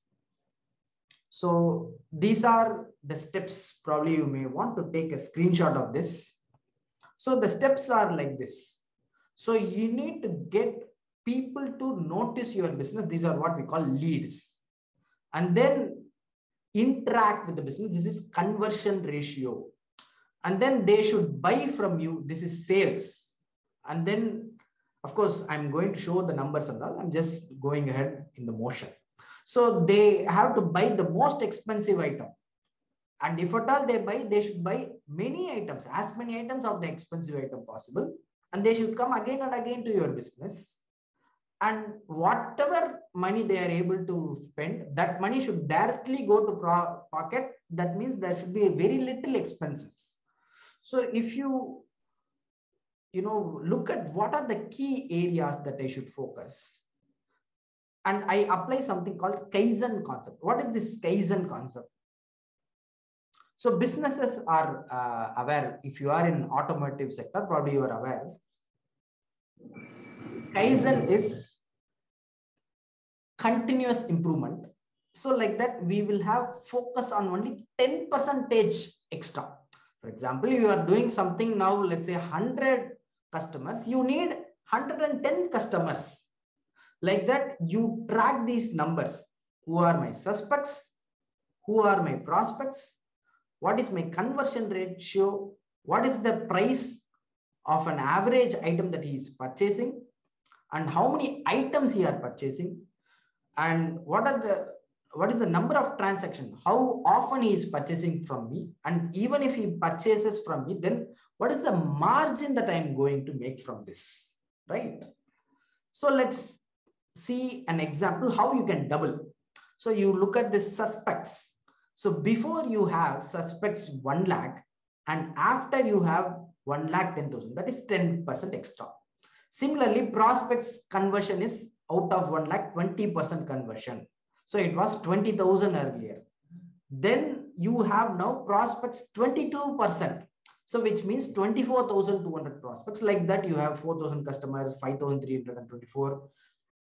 So these are the steps. Probably you may want to take a screenshot of this. So the steps are like this. So you need to get people to notice your business. These are what we call leads. And then interact with the business. This is conversion ratio. And then they should buy from you. This is sales. And then, of course, I'm going to show the numbers and all. I'm just going ahead in the motion. So they have to buy the most expensive item. And if at all they buy, they should buy many items, as many items of the expensive item possible. And they should come again and again to your business. And whatever money they are able to spend, that money should directly go to pocket. That means there should be very little expenses. So if you look at what are the key areas that I should focus, and I apply something called Kaizen concept. What is this Kaizen concept? So businesses are aware. If you are in automotive sector, probably you are aware. Kaizen is continuous improvement. So like that, we will have focus on only 10% extra. For example, you are doing something now, let's say 100 customers, you need 110 customers. Like that, you track these numbers. Who are my suspects? Who are my prospects? What is my conversion ratio? What is the price of an average item that he is purchasing? And how many items he are purchasing? And what is the number of transactions? How often he is purchasing from me? And even if he purchases from me, then what is the margin that I am going to make from this, right? So let's see an example how you can double. So you look at the suspects. So before you have suspects 1 lakh, and after you have 1,10,000, that is 10% extra. Similarly, prospects conversion is out of 1 lakh, 20% conversion. So it was 20,000 earlier. Then you have now prospects 22%. So which means 24,200 prospects. Like that, you have 4,000 customers, 5,324.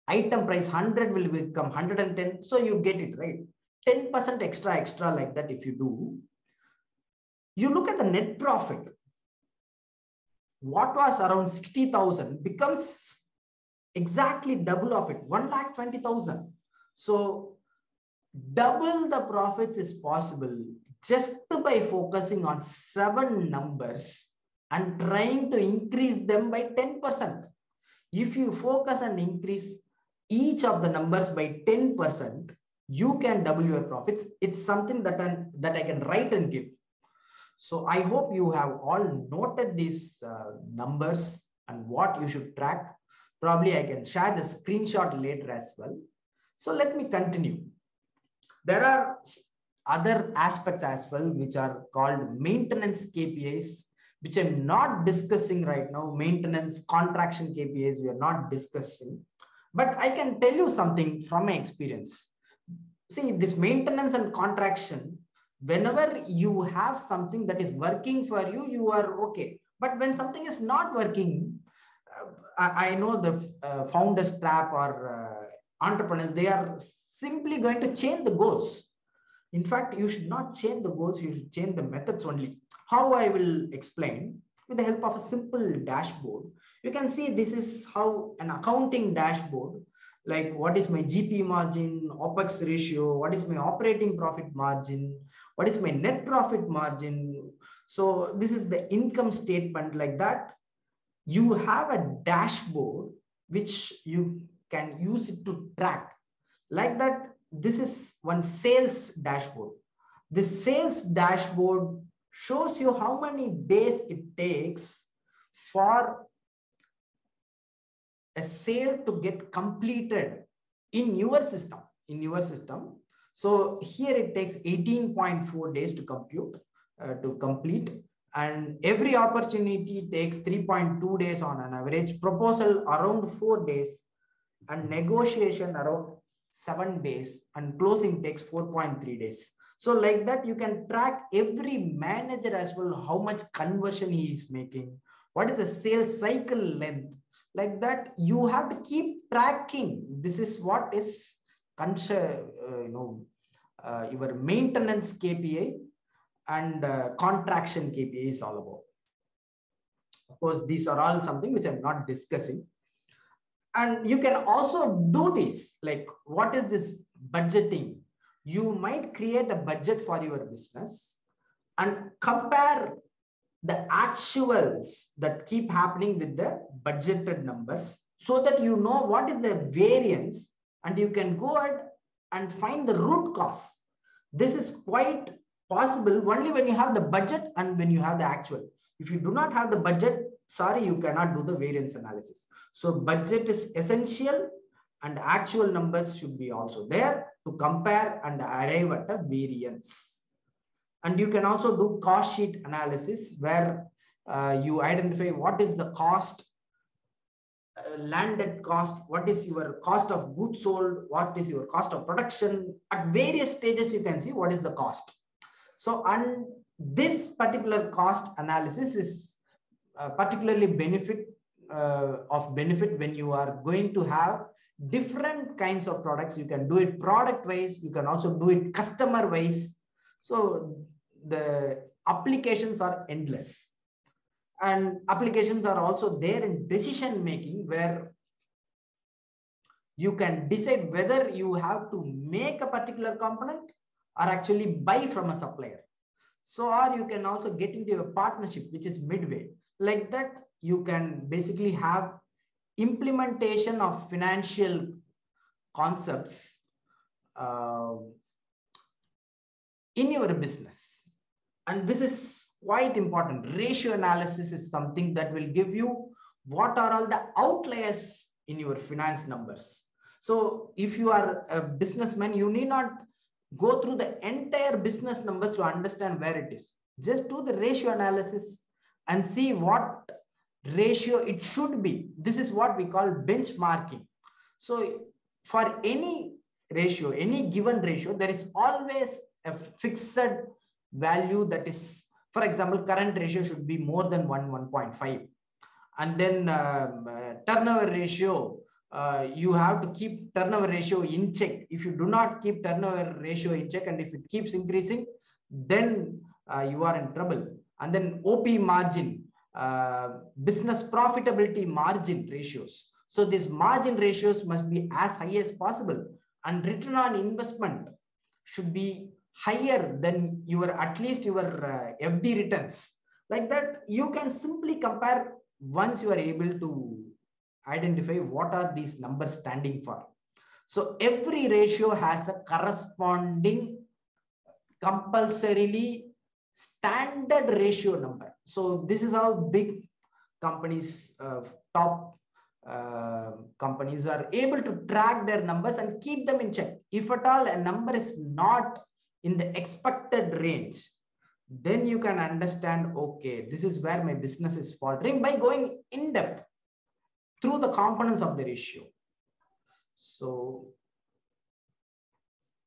Item price 100 will become 110. So you get it, right? 10% extra like that. If you do, you look at the net profit. What was around 60,000 becomes exactly double of it, 1,20,000. So double the profits is possible just by focusing on 7 numbers and trying to increase them by 10%. If you focus and increase each of the numbers by 10%, you can double your profits. It's something that I can write and give. So I hope you have all noted these numbers and what you should track. Probably I can share the screenshot later as well. So let me continue. There are other aspects as well, which are called maintenance KPIs, which I'm not discussing right now. Maintenance contraction KPIs, we are not discussing. But I can tell you something from my experience. See, this maintenance and contraction, whenever you have something that is working for you, you are okay. But when something is not working, I know the founders trap or entrepreneurs, they are simply going to change the goals. In fact, you should not change the goals, you should change the methods only. How I will explain with the help of a simple dashboard. You can see this is how an accounting dashboard, like what is my GP margin, OPEX ratio, what is my operating profit margin, what is my net profit margin. So this is the income statement like that. You have a dashboard which you can use it to track. Like that, this is one sales dashboard. The sales dashboard shows you how many days it takes for a sale to get completed in your system. So here it takes 18.4 days to complete, and every opportunity takes 3.2 days on an average, proposal around 4 days, and negotiation around 7 days, and closing takes 4.3 days. So like that, you can track every manager as well, how much conversion he is making, what is the sales cycle length. Like that, you have to keep tracking. This is what is your maintenance KPI and contraction KPI is all about. Of course, these are all something which I'm not discussing. And you can also do this, like what is this budgeting? you might create a budget for your business and compare the actuals that keep happening with the budgeted numbers so that you know what is the variance and you can go ahead and find the root cause. This is quite possible only when you have the budget and when you have the actual. If you do not have the budget, sorry, you cannot do the variance analysis. So budget is essential and actual numbers should be also there to compare and arrive at a variance. And you can also do cost sheet analysis where you identify what is the cost, landed cost, what is your cost of goods sold, what is your cost of production. At various stages, you can see what is the cost. So, and this particular cost analysis is particularly benefit when you are going to have different kinds of products. You can do it product wise, you can also do it customer wise. So the applications are endless, and applications are also there in decision making where you can decide whether you have to make a particular component or actually buy from a supplier. So, or you can also get into a partnership, which is midway. Like that, you can basically have implementation of financial concepts in your business. And this is quite important. Ratio analysis is something that will give you what are all the outliers in your finance numbers. So if you are a businessman, you need not go through the entire business numbers to understand where it is. Just do the ratio analysis and see what ratio it should be. This is what we call benchmarking. So for any ratio, any given ratio, there is always a fixed value that is, for example, current ratio should be more than 1.5. And then turnover ratio, you have to keep turnover ratio in check. If you do not keep turnover ratio in check and if it keeps increasing, then you are in trouble. And then OP margin, business profitability margin ratios. So these margin ratios must be as high as possible, and return on investment should be higher than your, at least your FD returns. Like that, you can simply compare once you are able to identify what are these numbers standing for. So every ratio has a corresponding compulsorily standard ratio number. So this is how big companies, top companies are able to track their numbers and keep them in check. If at all a number is not in the expected range, then you can understand, okay, this is where my business is faltering, by going in depth through the components of the ratio. So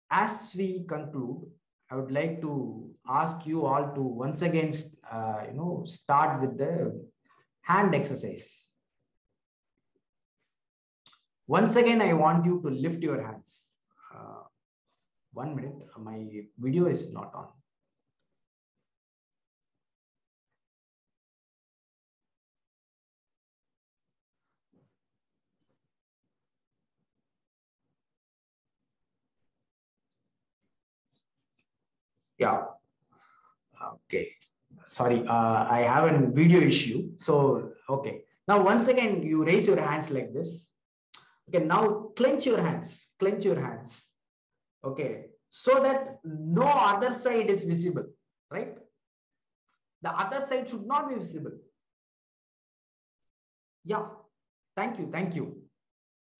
as we conclude, I would like to ask you all to once again, start with the hand exercise. Once again, I want you to lift your hands. 1 minute, my video is not on. Yeah. Okay. Sorry, I have a video issue. So, okay. Now, once again, you raise your hands like this. Okay. Now, clench your hands. Clench your hands. Okay. So that no other side is visible, right? The other side should not be visible. Yeah. Thank you. Thank you.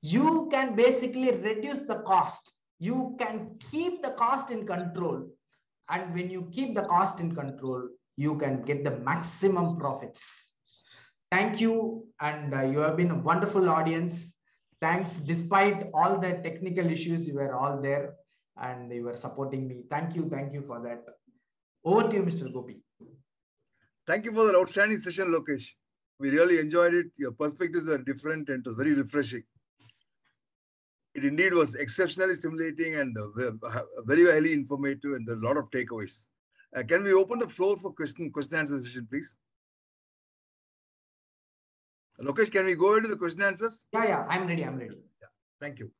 You can basically reduce the cost. You can keep the cost in control. And when you keep the cost in control, you can get the maximum profits. Thank you. And you have been a wonderful audience. Thanks. Despite all the technical issues, you were all there and you were supporting me. Thank you. Thank you for that. Over to you, Mr. Gopi. Thank you for the outstanding session, Lokesh. We really enjoyed it. Your perspectives are different and it was very refreshing. It indeed was exceptionally stimulating and very highly informative, and there are a lot of takeaways. Can we open the floor for question answer session, please? Lokesh, can we go into the question answers? Yeah, I'm ready. Yeah, thank you.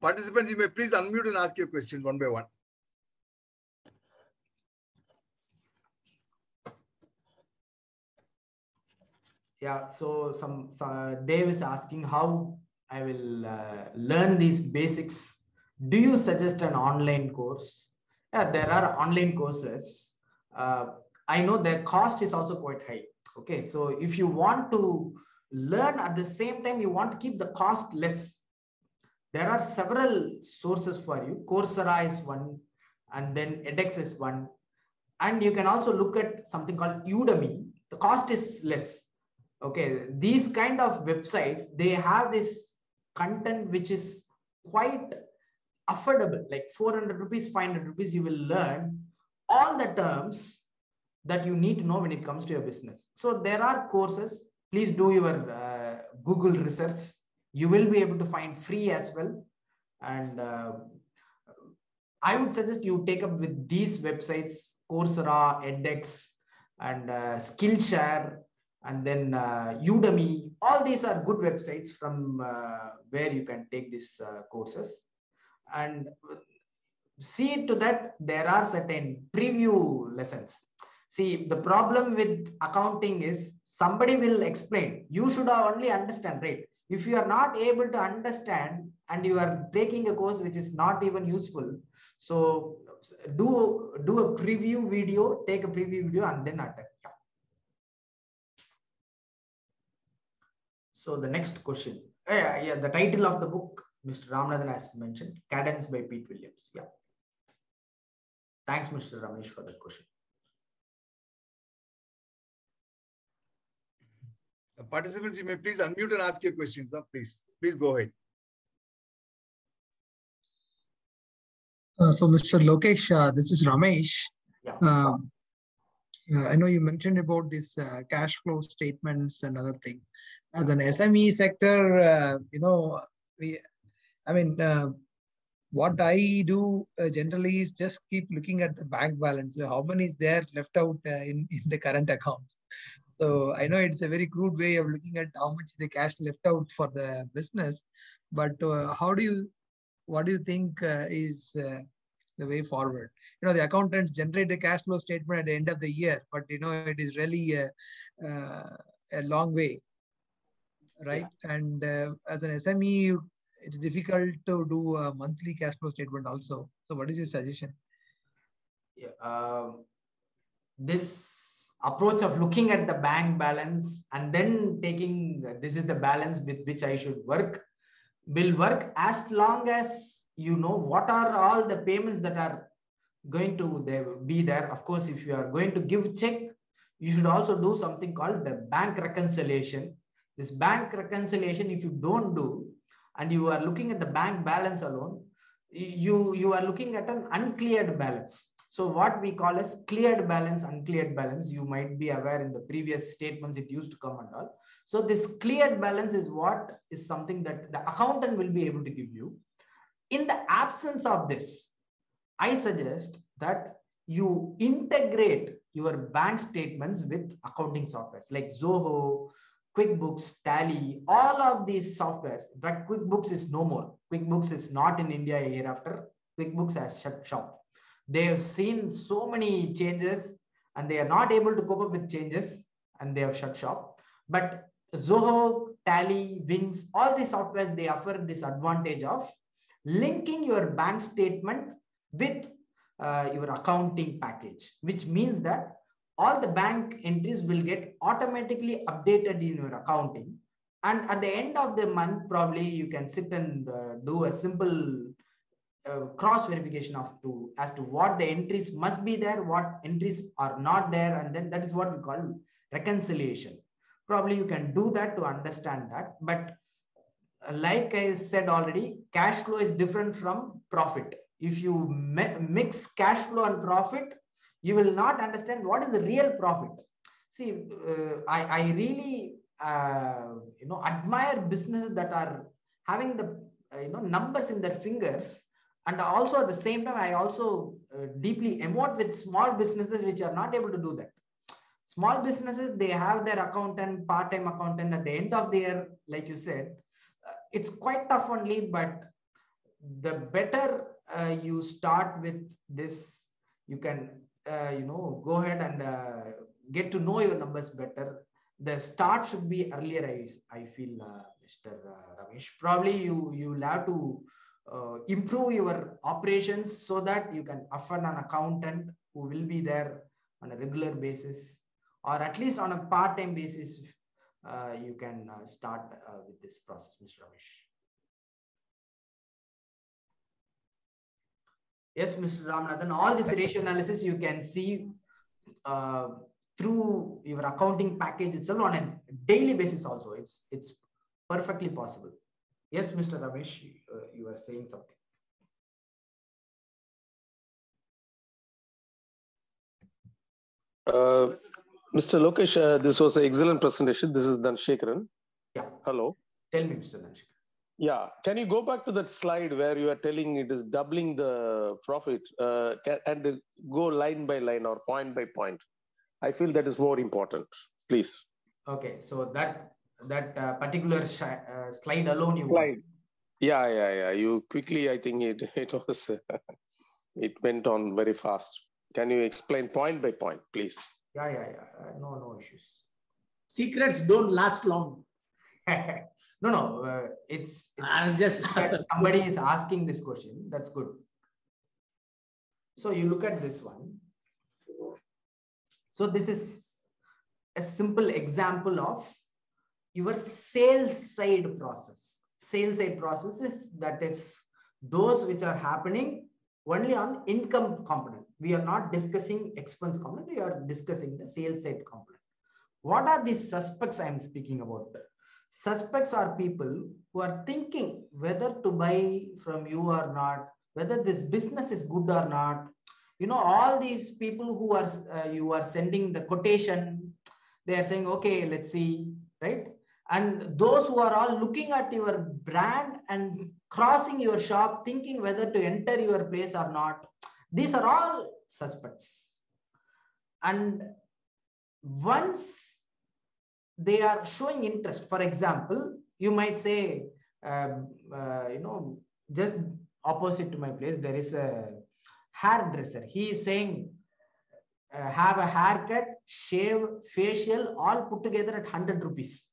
Participants, you may please unmute and ask your questions one by one. Yeah, so Dave is asking how I will learn these basics. Do you suggest an online course? Yeah, there are online courses. I know the cost is also quite high. Okay, so if you want to learn at the same time, you want to keep the cost less, there are several sources for you. Coursera is one, and then edX is one. And you can also look at something called Udemy. The cost is less. Okay, these kind of websites, they have this content which is quite affordable, like 400 rupees, 500 rupees. You will learn all the terms that you need to know when it comes to your business. So there are courses. Please do your Google research. You will be able to find free as well. And I would suggest you take up with these websites, Coursera, edX, and Skillshare, and then Udemy. All these are good websites from where you can take these courses. And see to that there are certain preview lessons. See, the problem with accounting is somebody will explain. You should only understand, right? If you are not able to understand and you are taking a course which is not even useful, so do a preview video, take a preview video and then attend. Yeah. So the next question, yeah, the title of the book, Mr. Ramanathan has mentioned, Cadence by Pete Williams. Yeah. Thanks, Mr. Ramesh, for that question. Participants, you may please unmute and ask your questions. Please go ahead. So, Mr. Lokesh, this is Ramesh. Yeah. I know you mentioned about this cash flow statements and other thing. As an SME sector, what I do generally is just keep looking at the bank balance. So how many is there left out in the current accounts? So I know it's a very crude way of looking at how much the cash left out for the business, but what do you think is the way forward? The accountants generate the cash flow statement at the end of the year, but it is really a long way, right? Yeah. And as an SME, it's difficult to do a monthly cash flow statement also. So what is your suggestion? Yeah, this approach of looking at the bank balance and then taking this is the balance with which I should work will work as long as you know what are all the payments that are going to be there. Of course, if you are going to give check, you should also do something called the bank reconciliation. This bank reconciliation, if you don't do, and you are looking at the bank balance alone, you are looking at an uncleared balance. So what we call as cleared balance, uncleared balance, you might be aware in the previous statements it used to come and all. So this cleared balance is what is something that the accountant will be able to give you. In the absence of this, I suggest that you integrate your bank statements with accounting softwares like Zoho, QuickBooks, Tally, all of these softwares. But QuickBooks is no more. QuickBooks is not in India hereafter. QuickBooks has shut shop. They have seen so many changes and they are not able to cope up with changes and they have shut shop. But Zoho, Tally, Wings, all these softwares, they offer this advantage of linking your bank statement with your accounting package, which means that all the bank entries will get automatically updated in your accounting. And at the end of the month, probably you can sit and do a simple cross verification as to what the entries must be there, what entries are not there. And then that is what we call reconciliation. Probably you can do that to understand that. But like I said already, cash flow is different from profit. If you mix cash flow and profit, you will not understand what is the real profit. See, I really admire businesses that are having the numbers in their fingers, and also at the same time I also deeply emote with small businesses which are not able to do that. Small businesses, they have their accountant, part-time accountant at the end of the year, like you said. It's quite tough only, but the better you start with this, you can, go ahead and get to know your numbers better. The start should be earlier, I feel, Mr. Ramesh. Probably you will have to improve your operations so that you can afford an accountant who will be there on a regular basis, or at least on a part-time basis. You can start with this process, Mr. Ramesh. Yes, Mr. Ramanathan, all this ratio analysis you can see through your accounting package itself on a daily basis also. It's perfectly possible. Yes, Mr. Ramesh, you are saying something. Mr. Lokesh, this was an excellent presentation. This is Dhanshekaran. Yeah. Hello. Tell me, Mr. Dhanshekaran. Yeah. Can you go back to that slide where you are telling it is doubling the profit and go line by line or point by point? I feel that is more important. Please. Okay. So that particular slide alone you want. Yeah. You quickly, I think it was, it went on very fast. Can you explain point by point, please? Yeah. No issues. Secrets don't last long. No. It's just somebody is asking this question. That's good. So you look at this one. So this is a simple example of your sales side process. Sales side process is those which are happening only on income component. We are not discussing expense component. We are discussing the sales side component. What are these suspects I am speaking about? Suspects are people who are thinking whether to buy from you or not, whether this business is good or not. All these people who are you are sending the quotation, they are saying, okay, let's see, right? And those who are all looking at your brand and crossing your shop, thinking whether to enter your place or not, these are all suspects. And once they are showing interest, for example, you might say, just opposite to my place, there is a hairdresser. He is saying, have a haircut, shave, facial, all put together at 100 rupees.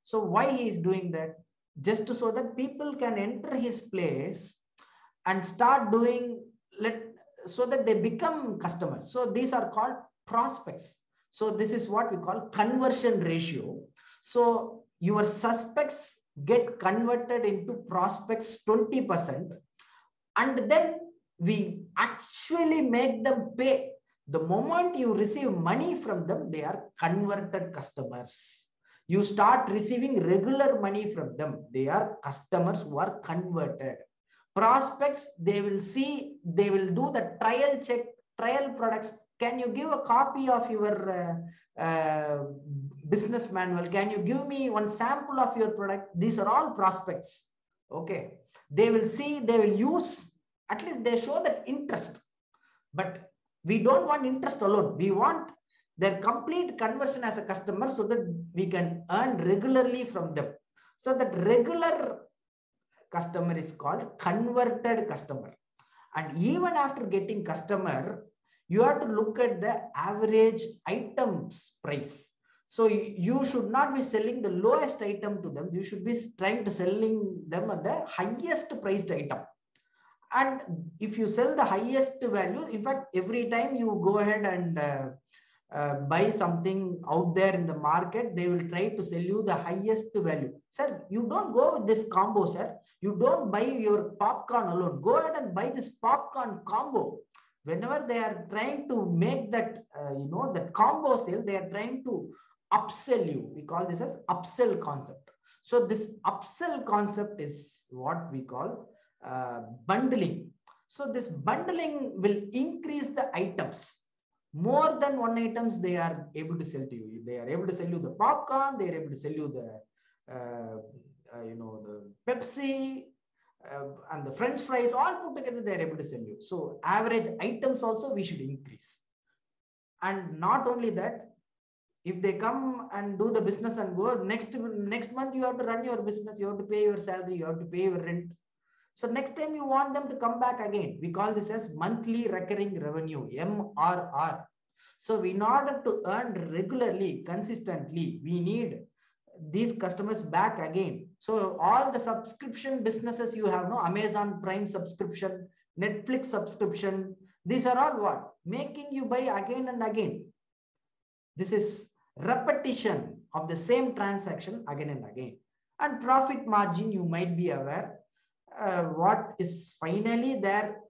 So why he is doing that? Just so that people can enter his place and start doing, so that they become customers. So these are called prospects. So this is what we call conversion ratio. So your suspects get converted into prospects 20%. And then we actually make them pay. The moment you receive money from them, they are converted customers. You start receiving regular money from them. They are customers who are converted. Prospects, they will see, they will do the trial check, trial products. Can you give a copy of your business manual? Can you give me one sample of your product? These are all prospects. Okay. They will see, they will use, at least they show that interest. But we don't want interest alone. We want their complete conversion as a customer so that we can earn regularly from them. So that regular customer is called converted customer. And even after getting customer, you have to look at the average items price. So you should not be selling the lowest item to them. You should be trying to selling them at the highest priced item. And if you sell the highest value, in fact, every time you go ahead and buy something out there in the market, they will try to sell you the highest value. Sir, you don't go with this combo, sir. You don't buy your popcorn alone. Go ahead and buy this popcorn combo. Whenever they are trying to make that, that combo sale, they are trying to upsell you. We call this as upsell concept. So this upsell concept is what we call bundling. So this bundling will increase the items. More than one items they are able to sell to you. They are able to sell you the popcorn. They are able to sell you the, the Pepsi and the French fries. All put together, they are able to sell you. So average items also we should increase. And not only that, if they come and do the business and go next month, you have to run your business. You have to pay your salary. You have to pay your rent. So next time you want them to come back again. We call this as monthly recurring revenue, MRR. So in order to earn regularly, consistently, we need these customers back again. So all the subscription businesses you have, no, Amazon Prime subscription, Netflix subscription, these are all what? Making you buy again and again. This is repetition of the same transaction again and again. And profit margin, you might be aware, what is finally there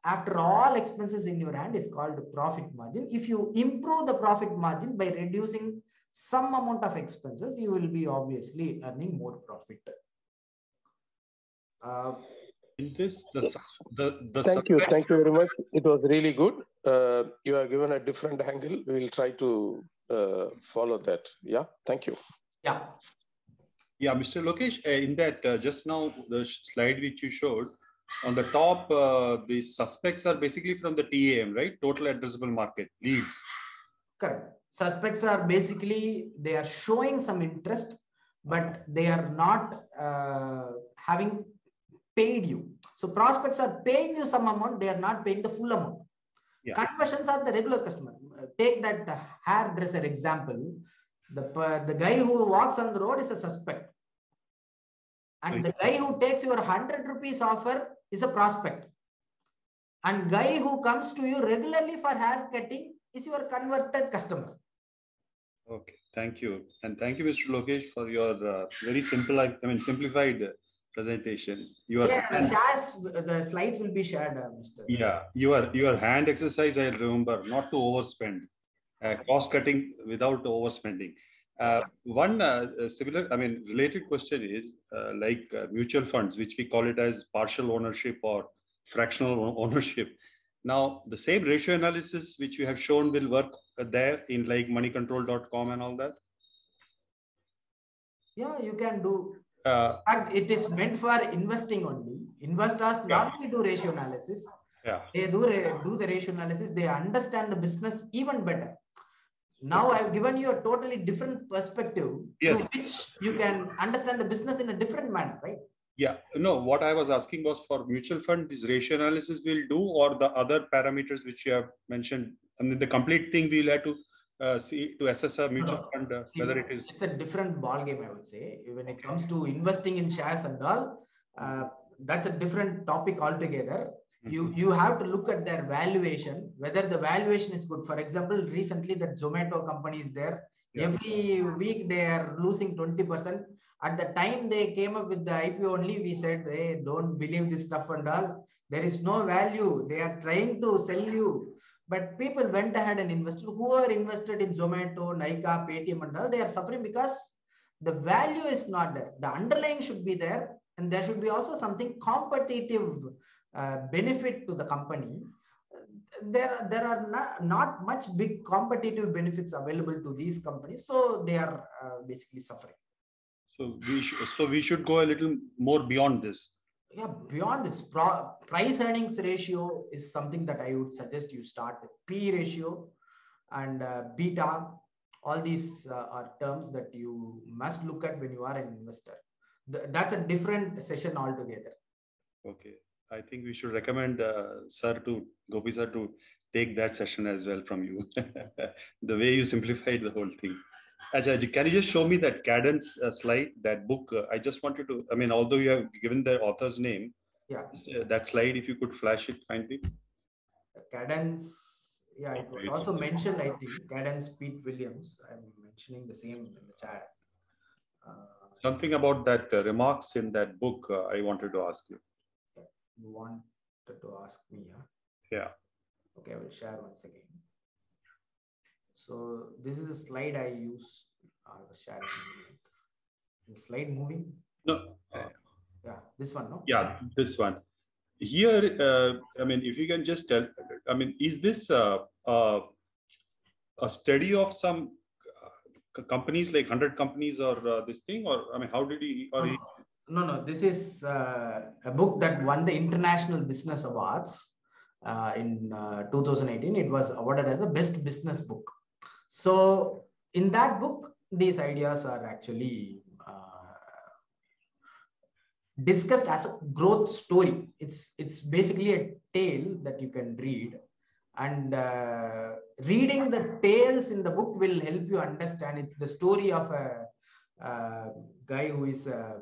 after all expenses in your hand is called profit margin. If you improve the profit margin by reducing some amount of expenses, you will be obviously earning more profit. In this, Thank you very much. It was really good. You are given a different angle. We will try to follow that. Yeah, thank you. Yeah. Yeah, Mr. Lokesh, in that just now the slide which you showed, on the top, the suspects are basically from the TAM, right? Total addressable market, leads. Correct. Suspects are basically, they are showing some interest, but they are not having paid you. So prospects are paying you some amount, they are not paying the full amount. Yeah. Conversions are the regular customer. Take that hairdresser example. The guy who walks on the road is a suspect. And the guy who takes your 100 rupees offer is a prospect. And guy who comes to you regularly for hair cutting is your converted customer. Okay, thank you. And thank you, Mr. Lokesh, for your very simplified presentation. The slides will be shared, Mr. Yeah, your hand exercise, I remember, not to overspend. Cost cutting without overspending. One similar, related question is like mutual funds, which we call it as partial ownership or fractional ownership. Now, the same ratio analysis which you have shown will work there in like moneycontrol.com and all that? Yeah, you can do. And it is meant for investing only. Investors normally do ratio analysis. Yeah. They do the ratio analysis. They understand the business even better. Now I've given you a totally different perspective through which you can understand the business in a different manner, right? Yeah, no, what I was asking was for mutual fund, this ratio analysis will do, or the other parameters which you have mentioned. I mean, the complete thing we'll have to see to assess a mutual fund, whether it is. It's a different ball game, I would say. When it comes to investing in shares and all, that's a different topic altogether. You have to look at their valuation, whether the valuation is good. For example, recently that Zomato company is there. Yeah. Every week they are losing 20%. At the time they came up with the IPO only, we said, hey, don't believe this stuff and all. There is no value. They are trying to sell you. But people went ahead and invested. Who are invested in Zomato, Nykaa, Paytm and all, they are suffering because the value is not there. The underlying should be there. And there should be also something competitive benefit to the company. There are not much big competitive benefits available to these companies. So they are basically suffering. So we should go a little more beyond this. Yeah, beyond this, price earnings ratio is something that I would suggest you start with. P ratio and beta. All these are terms that you must look at when you are an investor. That's a different session altogether. Okay. I think we should recommend Gopi sir to take that session as well from you. The way you simplified the whole thing. Ajay, can you just show me that Cadence slide, that book? I just wanted to, although you have given the author's name, that slide, if you could flash it kindly. Cadence, it was also mentioned, I think, Cadence Pete Williams. I'm mentioning the same in the chat. Something about that remarks in that book, I wanted to ask you. You wanted to ask me, huh? Yeah. Okay, I will share once again. So this is a slide I used. I was sharing. The slide moving? No. Yeah, this one, no? Yeah, this one. Here, if you can just tell, is this a study of some companies, like 100 companies or this thing? Or, how did he... No, this is a book that won the International Business Awards in 2018. It was awarded as the best business book. So in that book, these ideas are actually discussed as a growth story. It's basically a tale that you can read, and reading the tales in the book will help you understand. It's the story of a guy who is a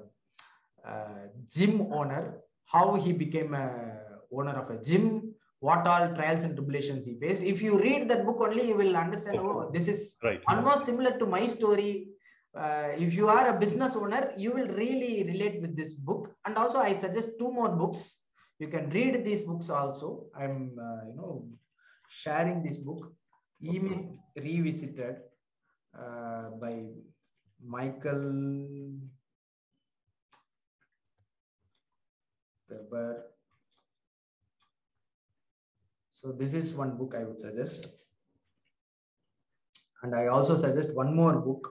gym owner, how he became a owner of a gym, what all trials and tribulations he faced. If you read that book only, you will understand, oh, this is almost similar to my story. If you are a business owner, you will really relate with this book. And also, I suggest 2 more books. You can read these books also. I'm, sharing this book, E-Myth Revisited, by Michael Weber. So this is one book I would suggest. And I also suggest one more book.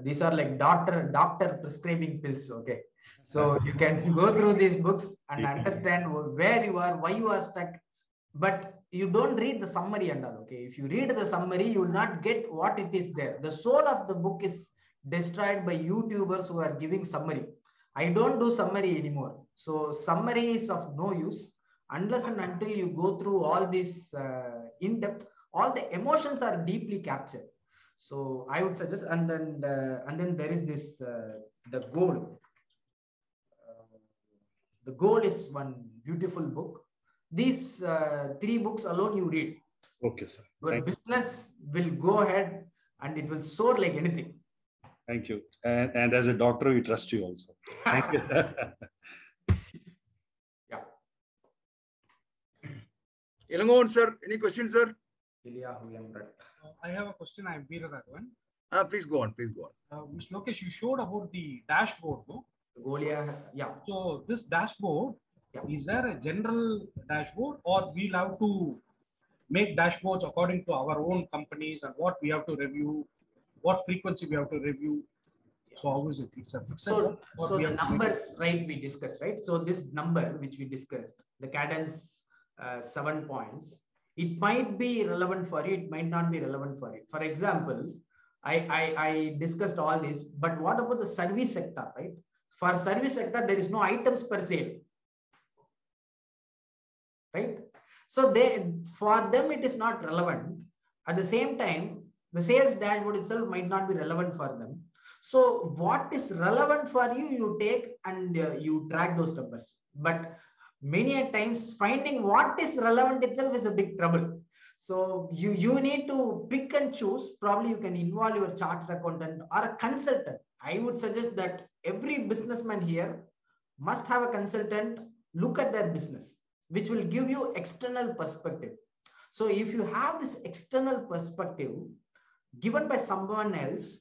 These are like doctor prescribing pills. Okay. So you can go through these books and understand where you are, why you are stuck. But you don't read the summary and all. Okay. If you read the summary, you will not get what it is there. The soul of the book is destroyed by YouTubers who are giving summary. I don't do summary anymore. So summary is of no use unless and until you go through all this in depth. All the emotions are deeply captured. So I would suggest, and then there is this the goal. The goal is one beautiful book. These 3 books alone you read. Okay, sir. Your business will go ahead and it will soar like anything. Thank you. And as a doctor, we trust you also. Thank you. Yeah. Ilangon, sir, any questions, sir? I have a question. I'm Veeraraghavan. Please go on. Please go on. Mr. Lokesh, you showed about the dashboard, no? Yeah. So this dashboard, is there a general dashboard, or we'll have to make dashboards according to our own companies and what we have to review, what frequency we have to review? So how is it? It's a fixed. So the numbers, right, we discussed, right? So this number which we discussed, the cadence 7 points, it might be relevant for you, it might not be relevant for you. For example, I discussed all this, but what about the service sector, right? For service sector, there is no items per sale, right? So for them, it is not relevant. At the same time, the sales dashboard itself might not be relevant for them. So what is relevant for you, you take and you track those numbers. But many a times finding what is relevant itself is a big trouble. So you need to pick and choose. Probably you can involve your chartered accountant or a consultant. I would suggest that every businessman here must have a consultant look at their business, which will give you external perspective. So if you have this external perspective given by someone else,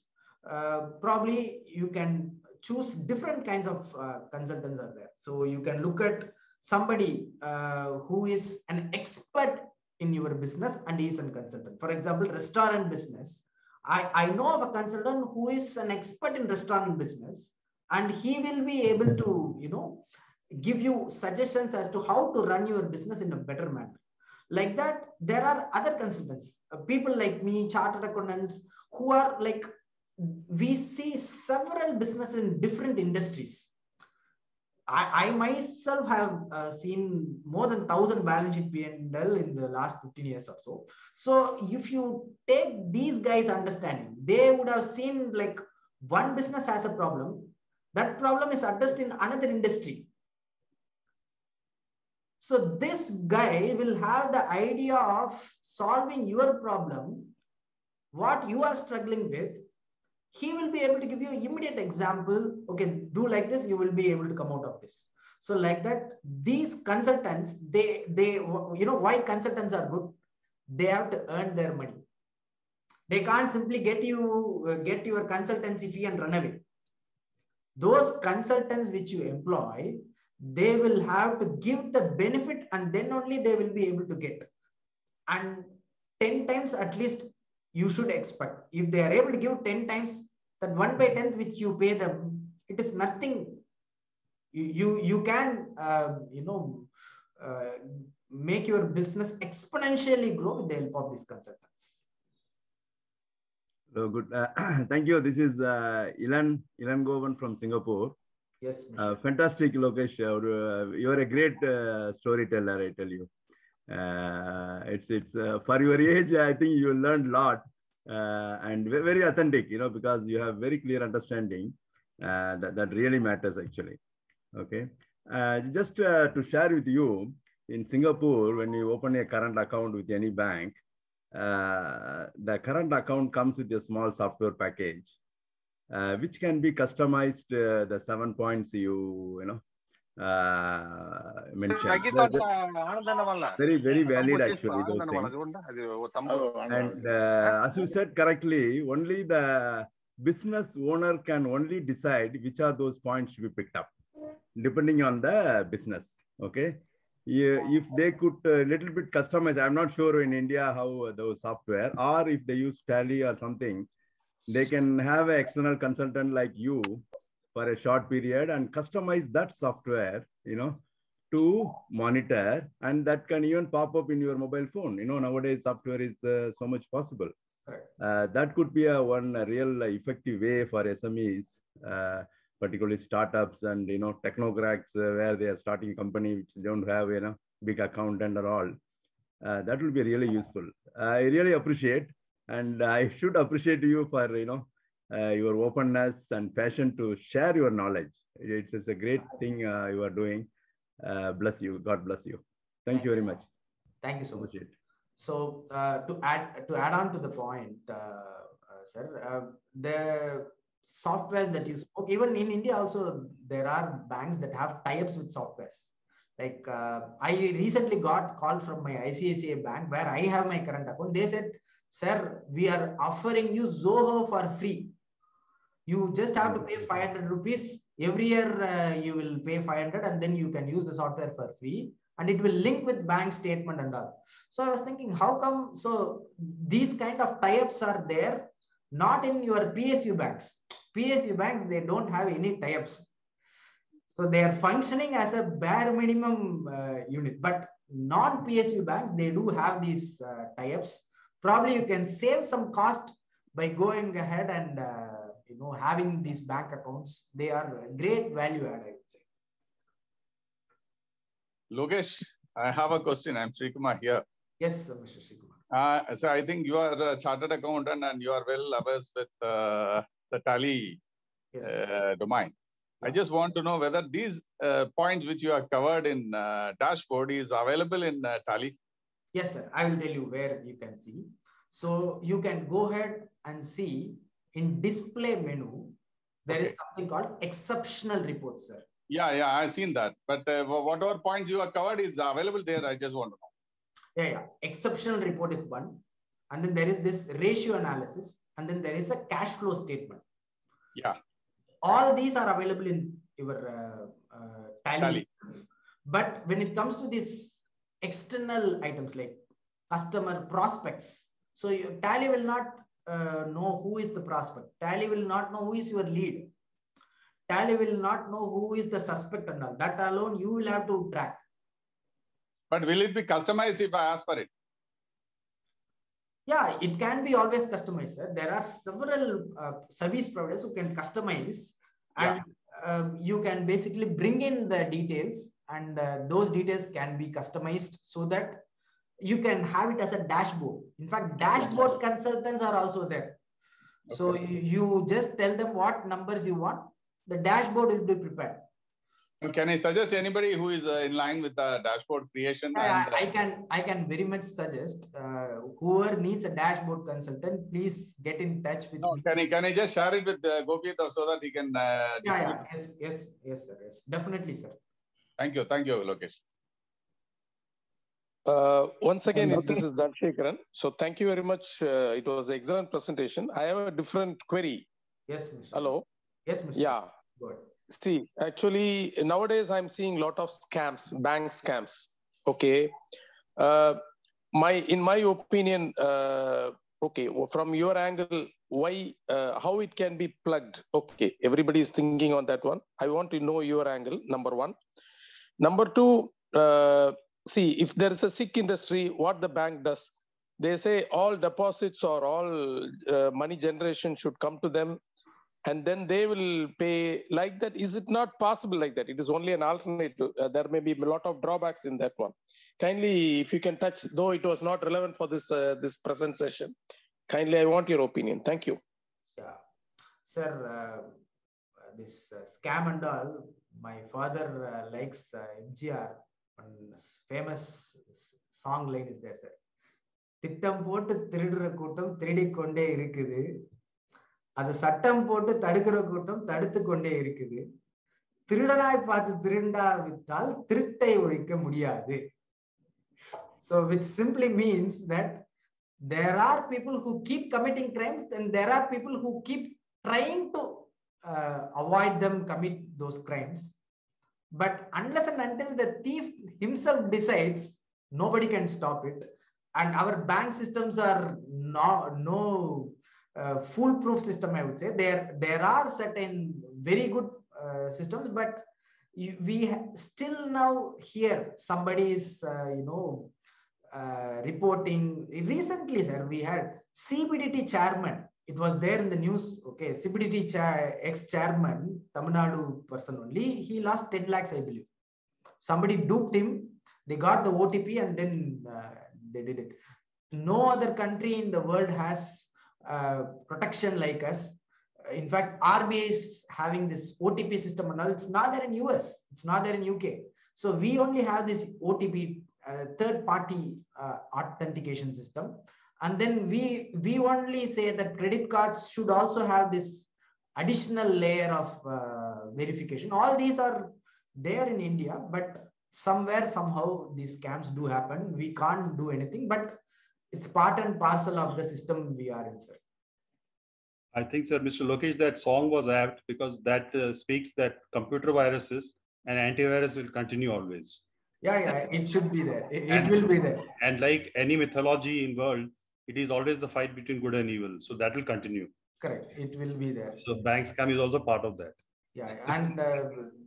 probably you can choose different kinds of consultants are there. So you can look at somebody who is an expert in your business and is a consultant. For example, restaurant business. I know of a consultant who is an expert in restaurant business, and he will be able to, give you suggestions as to how to run your business in a better manner. Like that, there are other consultants, people like me, chartered accountants, who are like, we see several businesses in different industries. I myself have seen more than 1,000 balance sheet P&L in the last 15 years or so. So if you take these guys' understanding, they would have seen like one business has a problem. That problem is addressed in another industry. So this guy will have the idea of solving your problem, what you are struggling with. He will be able to give you an immediate example. Okay, do like this, you will be able to come out of this. So like that, these consultants, they why consultants are good? They have to earn their money. They can't simply get your consultancy fee and run away. Those consultants which you employ, they will have to give the benefit, and then only they will be able to get. And 10 times at least you should expect. If they are able to give 10 times, that 1/10 which you pay them, it is nothing. You can make your business exponentially grow with the help of these consultants. So good. Thank you. This is Ilan Govan from Singapore. Yes, Mr. Fantastic, Lokesh. You're a great storyteller, I tell you. It's for your age, I think you learned a lot and very authentic, because you have very clear understanding that really matters actually. Okay. Just to share with you, in Singapore, when you open a current account with any bank, the current account comes with a small software package, which can be customized, the 7 points you mentioned. Very valid actually, those things. And as you said correctly, only the business owner can only decide which are those points to be picked up, depending on the business. Okay. If they could a little bit customize, I'm not sure in India how those software, or if they use Tally or something, they can have an external consultant like you for a short period and customize that software, to monitor, and that can even pop up in your mobile phone. Nowadays software is so much possible. That could be one real effective way for SMEs, particularly startups and technocrats where they are starting company which don't have big account and all. That will be really useful. I really appreciate, and I should appreciate you for your openness and passion to share your knowledge. It's a great thing you are doing. Bless you. God bless you. Thank you very much. Thank you so much. So to add on to the point, sir, the softwares that you spoke, even in India also, there are banks that have tie-ups with softwares. Like I recently got call from my ICICI bank where I have my current account. They said, sir, we are offering you Zoho for free. You just have to pay 500 rupees. Every year you will pay 500 and then you can use the software for free. And it will link with bank statement and all. So I was thinking, how come? So these kind of tie-ups are there, not in your PSU banks. PSU banks, they don't have any tie-ups. So they are functioning as a bare minimum unit. But non-PSU banks, they do have these tie-ups. Probably you can save some cost by going ahead and having these bank accounts. They are great value add, I would say. Lokesh, I have a question. I'm Srikumar here. Yes, Mr. Srikumar. So I think you are a chartered accountant and you are well averse with the Tally domain. Yeah. I just want to know whether these points which you have covered in dashboard is available in Tally. Yes, sir. I will tell you where you can see. So you can go ahead and see in display menu, there is something called exceptional reports, sir. Yeah, I've seen that. But whatever points you have covered is available there. I just want to know. Yeah. Exceptional report is one. And then there is this ratio analysis. And then there is a cash flow statement. Yeah. All these are available in your Tally. But when it comes to these external items like customer prospects, so your Tally will not know who is the prospect. Tally will not know who is your lead. Tally will not know who is the suspect and all. That alone you will have to track. But will it be customized if I ask for it? Yeah, it can be always customized, sir. There are several service providers who can customize, and you can basically bring in the details, and those details can be customized so that you can have it as a dashboard. In fact, dashboard consultants are also there. Okay. So you just tell them what numbers you want. The dashboard will be prepared. Can I suggest anybody who is in line with the dashboard creation? I can very much suggest whoever needs a dashboard consultant, please get in touch with me. Can I just share it with Gopi so that he can Yes, sir. Yes, definitely, sir. Thank you, Lokesh. Once again, this is Dhanshekaran. So thank you very much. It was an excellent presentation. I have a different query. Yes, Mr. Hello. Yes, Mr. Yeah. Good. See, actually, nowadays I'm seeing a lot of scams, bank scams. Okay. In my opinion, from your angle, why, how it can be plugged? Okay, everybody is thinking on that one. I want to know your angle, number one. Number two, see, if there is a sick industry, what the bank does, they say all deposits or all money generation should come to them and then they will pay like that. Is it not possible like that? It is only an alternative. There may be a lot of drawbacks in that one. Kindly, if you can touch, though it was not relevant for this this present session, kindly, I want your opinion. Thank you. Yeah, sir, this scam and all, my father likes MGR. One famous song line is there, sir. திட்டம் போட்டு திருடுற கூட்டம் திருடிக்கொண்டே இருக்குது, அது சட்டம் போட்டு தடுக்கிற கூட்டம் தடுத்து கொண்டே இருக்குது, திருடனாய் பார்த்து திருண்டா விட்டால் திருட்டை ஒழிக்க முடியாது. So which simply means that there are people who keep committing crimes and there are people who keep trying to avoid them commit those crimes. But unless and until the thief himself decides, nobody can stop it. And our bank systems are no foolproof system, I would say. There are certain very good systems, but we still now hear somebody is, reporting. Recently, sir, we had CBDT chairman. It was there in the news. Okay, CBDT ex-chairman, Tamil Nadu person only. He lost 10 lakhs, I believe. Somebody duped him. They got the OTP and then they did it. No other country in the world has protection like us. In fact, RBI is having this OTP system and all. It's not there in US. It's not there in UK. So we only have this OTP, third-party authentication system. And then we only say that credit cards should also have this additional layer of verification. All these are there in India, but somewhere, somehow, these scams do happen. We can't do anything, but it's part and parcel of the system we are in, sir. I think, sir, Mr. Lokesh, that song was apt because that speaks that computer viruses and antivirus will continue always. Yeah, it should be there. It will be there. And like any mythology in world, it is always the fight between good and evil. So that will continue. Correct. It will be there. So bank scam is also part of that. Yeah, and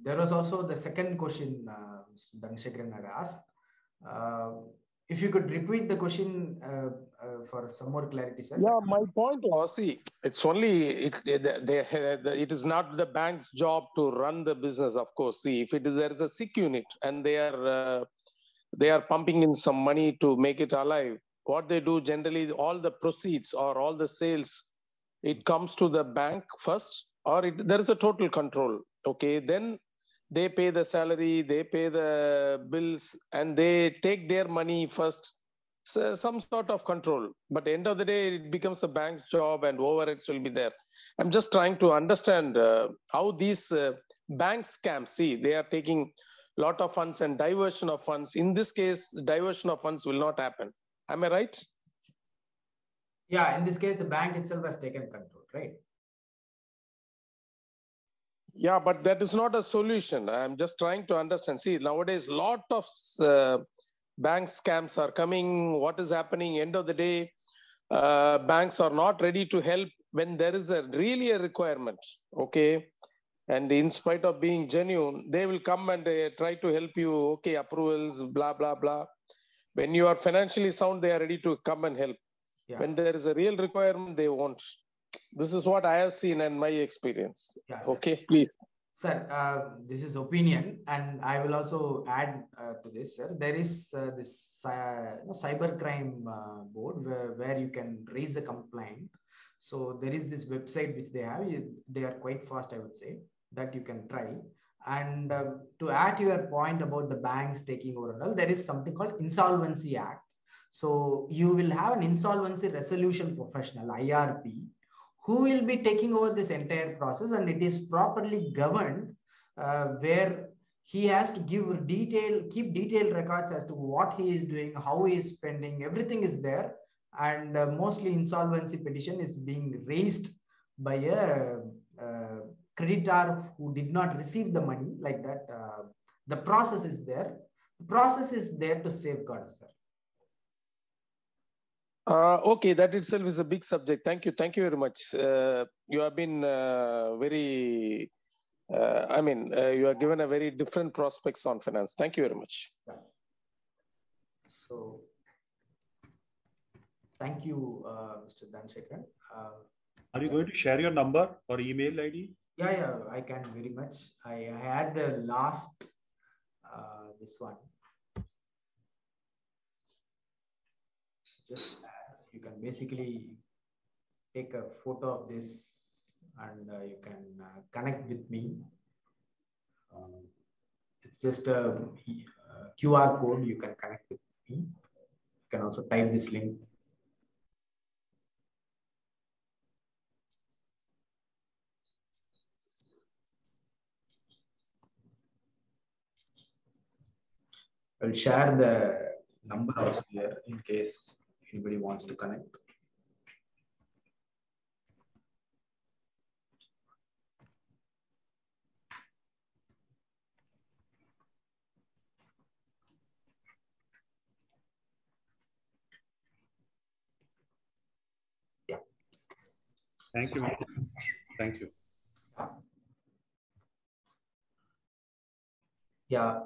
there was also the second question Mr. Dhanasekaran had asked. If you could repeat the question for some more clarity, sir. Yeah, my point was, see, it's only, it is not the bank's job to run the business, of course. See, if there is a sick unit and they are pumping in some money to make it alive, what they do generally, all the proceeds or all the sales, it comes to the bank first, or there is a total control. Okay, then they pay the salary, they pay the bills, and they take their money first. So some sort of control. But end of the day, it becomes the bank's job and overheads will be there. I'm just trying to understand how these bank scams, see, they are taking a lot of funds and diversion of funds. In this case, diversion of funds will not happen. Am I right? Yeah, in this case, the bank itself has taken control, right? Yeah, but that is not a solution. I'm just trying to understand. See, nowadays, lot of bank scams are coming. What is happening? End of the day, banks are not ready to help when there is really a requirement. Okay. And in spite of being genuine, they will come and try to help you. Okay, approvals, blah, blah, blah. When you are financially sound, they are ready to come and help. Yeah. When there is a real requirement, they won't. This is what I have seen in my experience. Yeah, okay, please. Sir, this is opinion, and I will also add to this, sir. There is this cybercrime board where you can raise the complaint. So there is this website which they have. They are quite fast, I would say, that you can try. And to add to your point about the banks taking over and all, there is something called Insolvency Act. So you will have an insolvency resolution professional, IRP, who will be taking over this entire process, and it is properly governed, where he has to keep detailed records as to what he is doing, how he is spending, everything is there. And mostly insolvency petition is being raised by a creditor who did not receive the money, like that. The process is there. The process is there to safeguard us, sir. Okay, that itself is a big subject. Thank you. Thank you very much. You have been very, you have given a very different prospects on finance. Thank you very much. So, thank you, Mr. Dhanasekaran. Are you going to share your number or email ID? Yeah, I can very much. I had the last, this one. Just you can basically take a photo of this and you can connect with me. It's just a QR code. You can connect with me. You can also type this link. I'll share the number also here in case anybody wants to connect. Yeah. Thank you. Thank you. Yeah.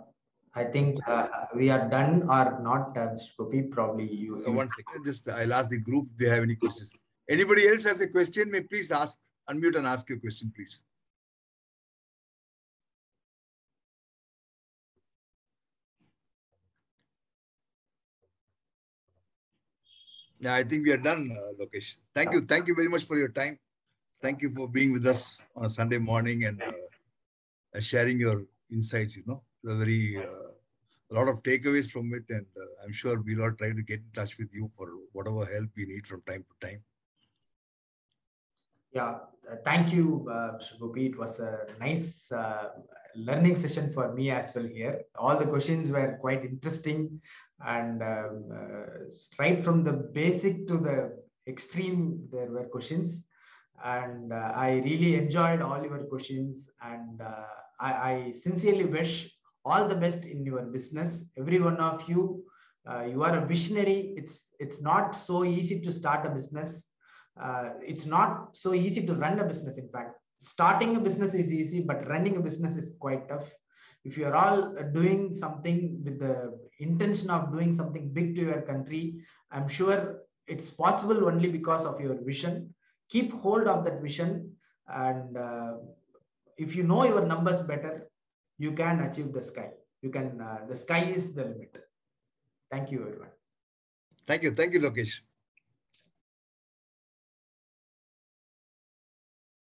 I think we are done or not, Mr. Gopi, probably you. 1 second, just I'll ask the group if they have any questions. Anybody else has a question, may please ask, unmute and ask your question, please. Yeah, I think we are done, Lokesh. Thank you. Thank you very much for your time. Thank you for being with us on a Sunday morning and sharing your insights, a lot of takeaways from it, and I'm sure we'll all try to get in touch with you for whatever help we need from time to time. Yeah, thank you, Mr. Gopi. It was a nice learning session for me as well here. All the questions were quite interesting, and right from the basic to the extreme, there were questions. And I really enjoyed all your questions, and I sincerely wish all the best in your business. Every one of you, you are a visionary. It's not so easy to start a business. It's not so easy to run a business. In fact, starting a business is easy, but running a business is quite tough. If you're all doing something with the intention of doing something big to your country, I'm sure it's possible only because of your vision. Keep hold of that vision, and if you know your numbers better, you can achieve the sky. You can. The sky is the limit. Thank you, everyone. Thank you, Lokesh.